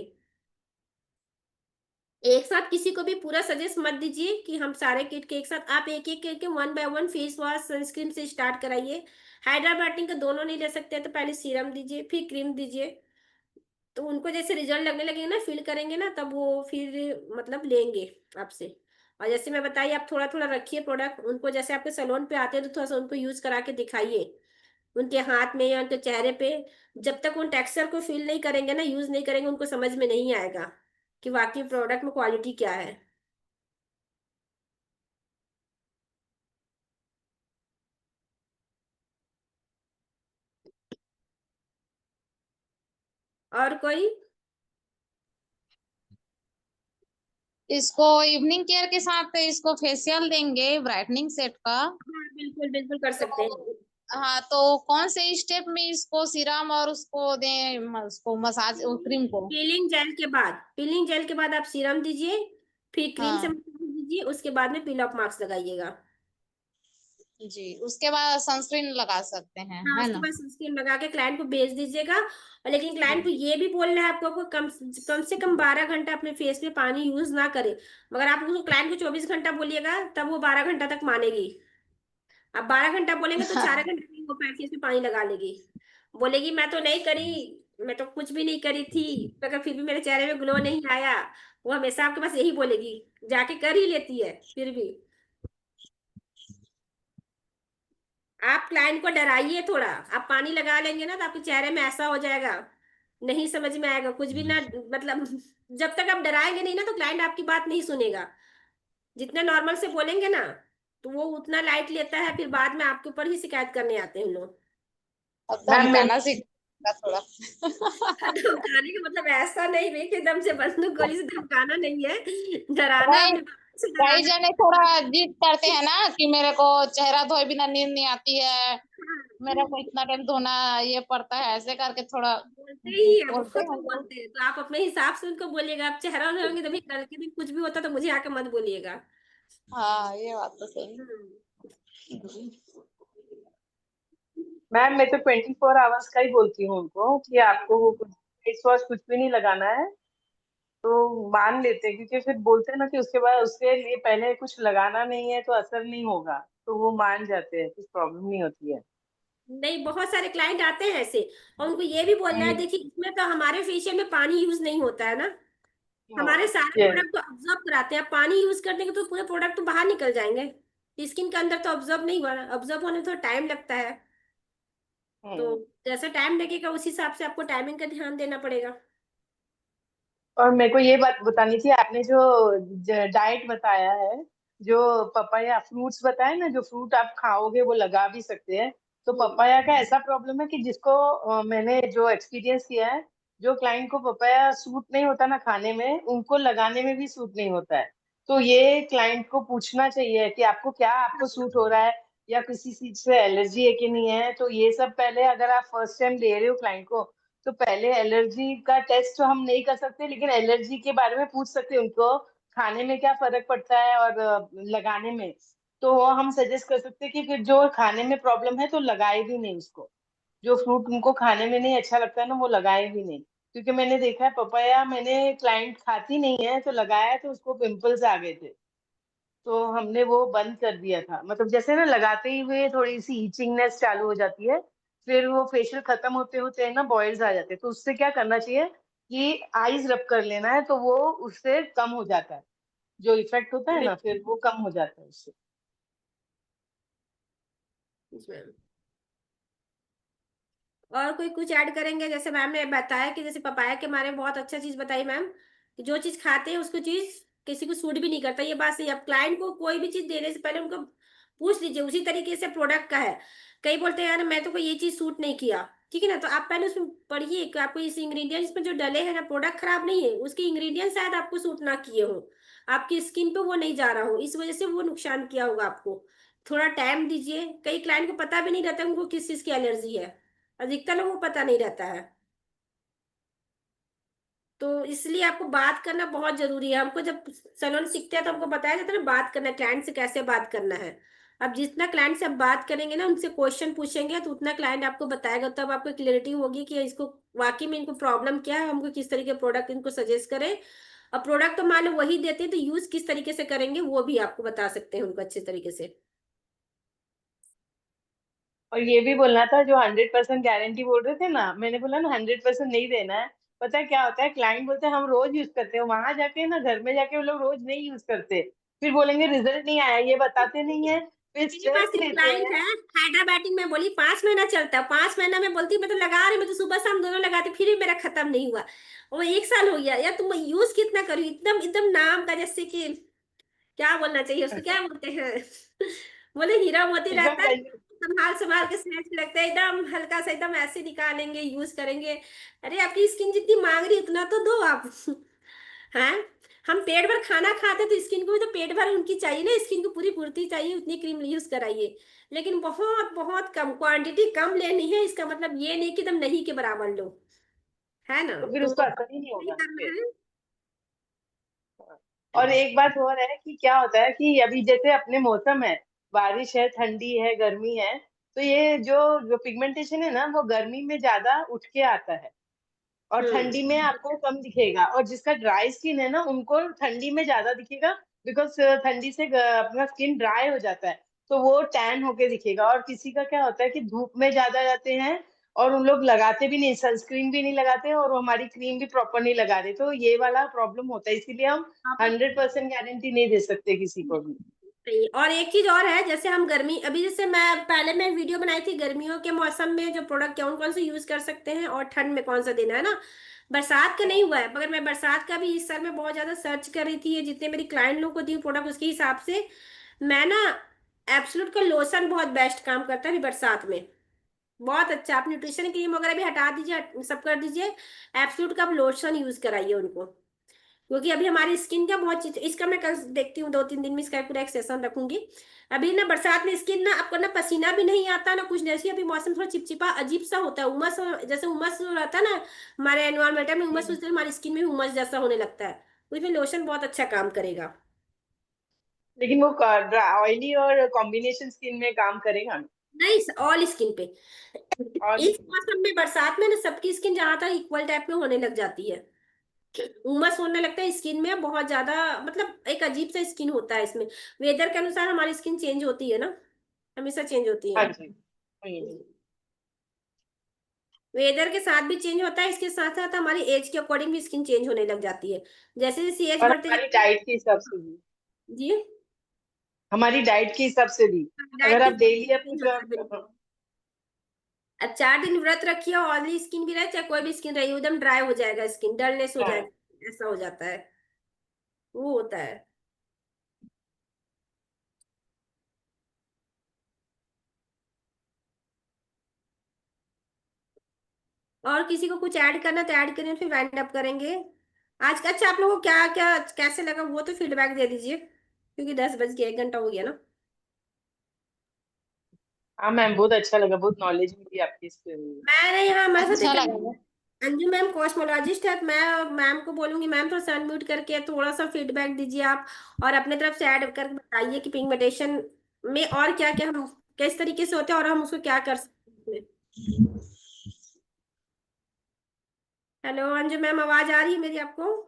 एक साथ किसी को भी पूरा सजेस्ट मत दीजिए कि हम सारे किट के एक साथ, आप एक एक करके 1 बाय 1 फेस वॉश सनस्क्रीन से स्टार्ट कराइए। हाइड्रा का दोनों नहीं ले सकते तो पहले सीरम दीजिए, फिर क्रीम दीजिए। तो उनको जैसे रिजल्ट लगने लगेगा ना, फील करेंगे ना, तब वो फिर मतलब लेंगे आपसे। और जैसे मैं बताइए, आप थोड़ा थोड़ा रखिए प्रोडक्ट उनको, जैसे आपके सैलून पे आते हैं तो थोड़ा सा उनको यूज करा के दिखाइए, उनके हाथ में या उनके चेहरे पे। जब तक उन टेक्सचर को फील नहीं करेंगे ना, यूज नहीं करेंगे, उनको समझ में नहीं आएगा कि वाकई प्रोडक्ट में क्वालिटी क्या है। और कोई? इसको इवनिंग केयर के साथ इसको फेशियल देंगे ब्राइटनिंग सेट का। हाँ बिल्कुल बिल्कुल कर सकते तो हैं। हाँ, तो कौन से स्टेप में इसको सीरम और उसको दें, उसको मसाज क्रीम को? पीलिंग जेल के बाद आप सीरम दीजिए, फिर क्रीम से हाँ मसाज दीजिए, उसके बाद में पील ऑफ मास्क लगाइएगा। जी, उसके बाद सनस्क्रीन लगा सकते हैं, हाँ, है उसके ना? बाद सनस्क्रीन लगा के क्लाइंट को भेज दीजिएगा। और लेकिन क्लाइंट को ये भी बोलना है आपको कम से कम 12 घंटा अपने फेस पे पानी यूज ना करे। मगर आप उसको क्लाइंट को 24 घंटा बोलिएगा तब वो 12 घंटा तक मानेगी। अब 12 घंटा बोलेंगे तो 4 घंटे में वो फेस पे पानी लगा लेगी। बोलेगी मैं तो नहीं करी, मैं तो कुछ भी नहीं करी थी, मगर फिर भी मेरे चेहरे में ग्लो नहीं आया। वो हमेशा आपके पास यही बोलेगी, जाके कर ही लेती है फिर भी। आप क्लाइंट को डराइए थोड़ा। आप पानी लगा लेंगे ना तो आपके चेहरे में ऐसा हो जाएगा, नहीं समझ में आएगा कुछ भी ना। मतलब जब तक आप डराएंगे नहीं ना तो क्लाइंट आपकी बात नहीं सुनेगा। जितना नॉर्मल से बोलेंगे ना तो वो उतना लाइट लेता है, फिर बाद में आपके ऊपर ही शिकायत करने आते हैं लोग। अब मैम मैं धमकाना सीखा थोड़ा। धमकाने का मतलब ऐसा नहीं है कि एकदम से बंदूक गोली से धमकाना नहीं है, डराना नहीं, अपने बात से कई डराना। जने थोड़ा जिद करते हैं ना कि मेरे को चेहरा धोए बिना नींद नहीं आती है, मेरे को इतना टाइम धोना ये पड़ता है, ऐसे करके थोड़ा बोलते ही है, बोलते बहुत हैं लोग लोग। बोलते हैं। तो आप अपने हिसाब से उनको बोलिएगा। आप चेहरा धोएंगे तभी, कल के दिन कुछ भी होता तो मुझे आके मत बोलिएगा। हाँ, ये बात तो सही। हम्म। मैम मैं तो 24 आवर्स का ही बोलती हूँ उनको कि आपको वो कुछ फेस वॉश कुछ भी नहीं लगाना है। तो मान लेते हैं क्योंकि फिर बोलते हैं ना कि उसके बाद उसके लिए पहले कुछ लगाना नहीं है तो असर नहीं होगा, तो वो मान जाते हैं, कुछ प्रॉब्लम नहीं होती है। नहीं, बहुत सारे क्लाइंट आते हैं ऐसे, और उनको ये भी बोलना है, हम्म, देखिए इसमें तो हमारे फेशियल में पानी यूज नहीं होता है ना। हाँ, हमारे सारे ये प्रोडक्ट तो ऑब्जर्व कराते हैं। आप पानी यूज कर देंगे तो पूरे प्रोडक्ट तो बाहर निकल जाएंगे, स्किन के अंदर तो ऑब्जर्व नहीं हुआ। ऑब्जर्व होने में थोड़ा टाइम लगता है। तो हम्म। जैसा टाइम लगेगा उस हिसाब से आपको टाइमिंग का ध्यान देना पड़ेगा। और मेरे को ये बात बतानी थी, आपने जो डाइट बताया है, जो पपाया फ्रूट्स बताए ना, जो फ्रूट आप खाओगे वो लगा भी सकते हैं। तो हम्म। पपाया का ऐसा प्रॉब्लम है कि जिसको मैंने जो एक्सपीरियंस किया है, जो क्लाइंट को पपाया सूट नहीं होता ना खाने में, उनको लगाने में भी सूट नहीं होता है। तो ये क्लाइंट को पूछना चाहिए कि आपको क्या, आपको सूट हो रहा है या किसी चीज से एलर्जी है कि नहीं है। तो ये सब पहले, अगर आप फर्स्ट टाइम दे रहे हो क्लाइंट को, तो पहले एलर्जी का टेस्ट तो हम नहीं कर सकते, लेकिन एलर्जी के बारे में पूछ सकते हैं उनको, खाने में क्या फर्क पड़ता है और लगाने में। तो वो हम सजेस्ट कर सकते हैं कि फिर जो खाने में प्रॉब्लम है तो लगाए भी नहीं उसको। जो फ्रूट उनको खाने में नहीं अच्छा लगता है ना, वो लगाए भी नहीं। क्योंकि मैंने देखा है पपाया, मैंने क्लाइंट खाती नहीं है तो लगाया तो उसको पिंपल्स आ गए थे। तो हमने वो बंद कर दिया था, मतलब जैसे ना लगाते ही हुए थोड़ी सी इचिंगनेस चालू हो जाती है, फिर वो फेशियल खत्म होते होते है ना बॉयल्स आ जाते हैं। तो उससे क्या करना चाहिए कि आईज रब कर लेना है, तो वो उससे कम हो जाता है, जो इफेक्ट होता है ना फिर वो कम हो जाता है उससे। बिल्कुल। और कोई कुछ ऐड करेंगे? जैसे मैम ने बताया कि जैसे पपाया के बारे में बहुत अच्छा चीज बताई मैम, कि जो चीज खाते हैं उसको चीज किसी को सूट भी नहीं करता। ये बात सही है। अब क्लाइंट को कोई भी चीज देने से पहले उनको पूछ लीजिए उसी तरीके से प्रोडक्ट का है। कई बोलते हैं यार मैं तो कोई ये चीज सूट नहीं किया, ठीक है ना। तो आप पहले उसमें पढ़िए कि आपको इस इंग्रेडिएंट इसमें जो डले हैं ना, प्रोडक्ट खराब नहीं है, उसके इंग्रेडिएंट शायद आपको सूट ना किए हो, आपकी स्किन पे वो नहीं जा रहा हो, इस वजह से वो नुकसान किया होगा आपको। थोड़ा टाइम दीजिए। कई क्लाइंट को पता भी नहीं रहता उनको किस चीज की एलर्जी है, अधिकतर लोगों को पता नहीं रहता है। तो इसलिए आपको बात करना बहुत जरूरी है। हमको जब सैलून सीखते हैं तो हमको बताया जाता है ना बात करना, क्लाइंट से कैसे बात करना है। अब जितना क्लाइंट से आप बात करेंगे ना, उनसे क्वेश्चन पूछेंगे, तो उतना क्लाइंट आपको बताएगा, तब आपको क्लियरिटी होगी कि इसको वाकई में इनको प्रॉब्लम क्या है, हमको किस तरीके प्रोडक्ट इनको सजेस्ट करें। अब प्रोडक्ट तो मान लो वही देते हैं, तो यूज किस तरीके से करेंगे वो भी आपको बता सकते हैं उनको अच्छे तरीके से। और ये भी बोलना था, जो 100% गारंटी बोल रहे थे ना, मैंने बोला ना 100% नहीं देना है। पता है क्या होता है, क्लाइंट बोलते हैं हम रोज यूज करते हैं, वहां जाके ना घर में जाके वो लोग रोज नहीं यूज करते, फिर बोलेंगे रिजल्ट नहीं आया, ये बताते नहीं है, फिर मेरे पास स्ट्रेस एक लेते क्लाइंट हैं। है हैदराबाद में, बोली 5 महीना चलता है, 5 महीना में बोलती मैं तो लगा रही, मैं तो सुबह शाम दोनों लगाती, फिर भी मेरा खत्म नहीं हुआ। वो 1 साल हो गया यार, तुम यूज कितना करी, एकदम एकदम नाम का, जैसे कि क्या बोलना चाहिए उसको, क्या बोलते हैं बोले हीरा मोती एकदम रहता है, संभाल संभाल के स्नैच लगता है, एकदम हल्का सा, एकदम ऐसे निकालेंगे यूज करेंगे। अरे आपकी स्किन जितनी मांग रही उतना तो दो आप हैं। हम पेट भर खाना खाते तो स्किन को भी तो पेट भर उनकी चाहिए ना, स्किन को पूरी पूर्ति चाहिए, उतनी क्रीम यूज कराइए। लेकिन बहुत बहुत कम क्वांटिटी, कम लेनी है, इसका मतलब ये नहीं कि तुम नहीं के बराबर लो, है ना। तो फिर तो उसका असर ही नहीं नहीं होगा करना फिर। है। और एक बात और है कि क्या होता है कि अभी जैसे अपने मौसम है, बारिश है, ठंडी है, गर्मी है, तो ये जो पिगमेंटेशन है ना, वो गर्मी में ज्यादा उठ के आता है और हम्म। ठंडी में आपको कम दिखेगा। और जिसका ड्राई स्किन है ना, उनको ठंडी में ज्यादा दिखेगा, बिकॉज ठंडी से अपना स्किन ड्राई हो जाता है, तो वो टैन होके दिखेगा। और किसी का क्या होता है कि धूप में ज्यादा जाते हैं और उन लोग लगाते भी नहीं, सनस्क्रीन भी नहीं लगाते, और वो हमारी क्रीम भी प्रॉपर नहीं लगा रहे, तो ये वाला प्रॉब्लम होता है। इसीलिए हम 100% गारंटी नहीं दे सकते किसी को भी। सही है। और एक चीज और है, जैसे हम गर्मी, अभी जैसे मैं पहले मैं वीडियो बनाई थी गर्मियों के मौसम में जो प्रोडक्ट कौन कौन से यूज कर सकते हैं और ठंड में कौन सा देना है ना। बरसात का नहीं हुआ है, मगर मैं बरसात का भी इस साल में बहुत ज्यादा सर्च कर रही थी, ये जितने मेरी क्लाइंट लोग को दी प्रोडक्ट उसके हिसाब से मैं ना, एब्सोल्यूट का लोशन बहुत बेस्ट काम करता है अभी बरसात में। बहुत अच्छा, आप न्यूट्रिशन क्रीम वगैरह भी हटा दीजिए, सब कर दीजिए, एब्सोल्यूट का आप लोशन यूज कराइए उनको। क्योंकि अभी हमारी स्किन का बहुत चीज, इसका मैं कल देखती हूँ 2-3 दिन में इसका पूरा एक सेशन रखूंगी। अभी ना बरसात में स्किन ना आपको ना पसीना भी नहीं आता ना कुछ, जैसे अभी मौसम थोड़ा चिपचिपा अजीब सा होता है, उमस, जैसे उमस रहता है ना हमारे एनवायरमेंट में उमस, उस तरह हमारी स्किन में भी उमस जैसा होने लगता है, उसमें लोशन बहुत अच्छा काम करेगा। लेकिन वो ऑयली और कॉम्बिनेशन स्किन में काम करेगा ना। नहीं, ऑल स्किन पे। और इस मौसम में बरसात में ना सबकी स्किन जहां तक इक्वल टाइप में होने लग जाती है, उमस होने लगता है स्किन में बहुत ज्यादा, मतलब एक अजीब सा स्किन होता है इसमें। वेदर के अनुसार हमारी स्किन चेंज होती है ना, हमेशा चेंज होती है। हाँ जी। वेदर के साथ भी चेंज होता है, इसके साथ साथ हमारी एज के अकॉर्डिंग भी स्किन चेंज होने लग जाती है, जैसे जैसे एज और बढ़ते हमारी जाती डाइट के हिसाब से भी, है। जी। हमारी डाइट के हिसाब से भी, डाइट अगर के आप साथ डेली चेंज होता है अपनी बिल्कुल। अब 4 दिन व्रत रखिए, ऑयली स्किन भी रहे चाहे कोई भी स्किन रही, एकदम ड्राई हो जाएगा, स्किन डलनेस हो हाँ, जाएगा, ऐसा हो जाता है, वो होता है। और किसी को कुछ ऐड करना तो ऐड करें, फिर वाइंड अप करेंगे आज का। अच्छा, आप लोगों को क्या क्या कैसे लगा वो तो फीडबैक दे दीजिए, क्योंकि 10 बज गए, 1 घंटा हो गया ना। हाँ मैम, बहुत अच्छा लगा, बहुत नॉलेज मिली आपकी इसके लिए। मैंने यहाँ हमारे साथ अच्छा एक लगा। अंजू मैम कॉस्मोलॉजिस्ट है, तो मैं मैम को बोलूंगी मैम थोड़ा सा अनम्यूट करके थोड़ा सा फीडबैक दीजिए आप, और अपने तरफ से ऐड करके बताइए कि पिगमेंटेशन में और क्या क्या हम किस तरीके से होते हैं और हम उसको क्या कर सकते हैं। हेलो अंजू मैम, आवाज आ रही है मेरी आपको?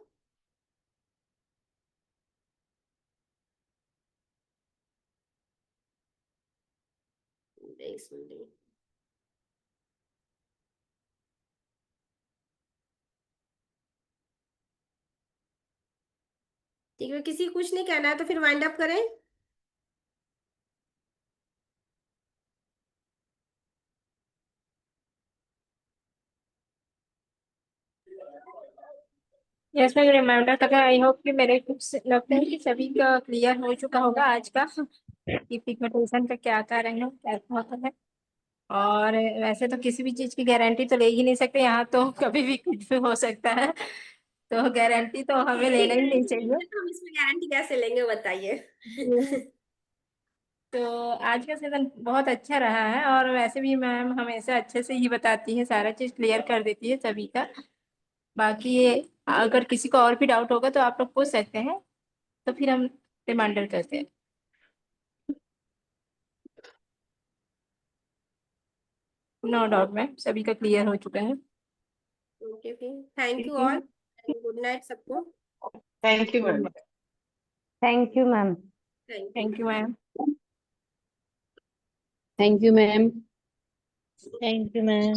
एक मिनट। ठीक है, किसी को कुछ नहीं कहना है तो फिर वाइंड अप करें। यस मैं रिमाइंडर तक आई होप कि मेरे कुछ लगता है कि सभी का क्लियर हो चुका होगा आज का कि पिगमेंटेशन का क्या कारण है, क्या होता है। और वैसे तो किसी भी चीज की गारंटी तो ले ही नहीं सकते, यहाँ तो कभी भी कुछ भी हो सकता है, तो गारंटी तो हमें लेना ही नहीं चाहिए। तो हम इसमें गारंटी कैसे लेंगे बताइए। तो आज का सेशन बहुत अच्छा रहा है, और वैसे भी मैम हमेशा अच्छे से ही बताती है, सारा चीज क्लियर कर देती है सभी का। बाकी ये अगर किसी को और भी डाउट होगा तो आप लोग पूछ सकते हैं, तो फिर हम रिमाइंडर करते हैं। नो डाउट मैम, सभी का क्लियर हो चुका है। ओके फिर थैंक यू ठीक है, ऑल, गुड नाइट सबको। Thank you ma'am. Thank you ma'am. Thank you. Thank you ma'am. Thank you ma'am. Thank you ma'am.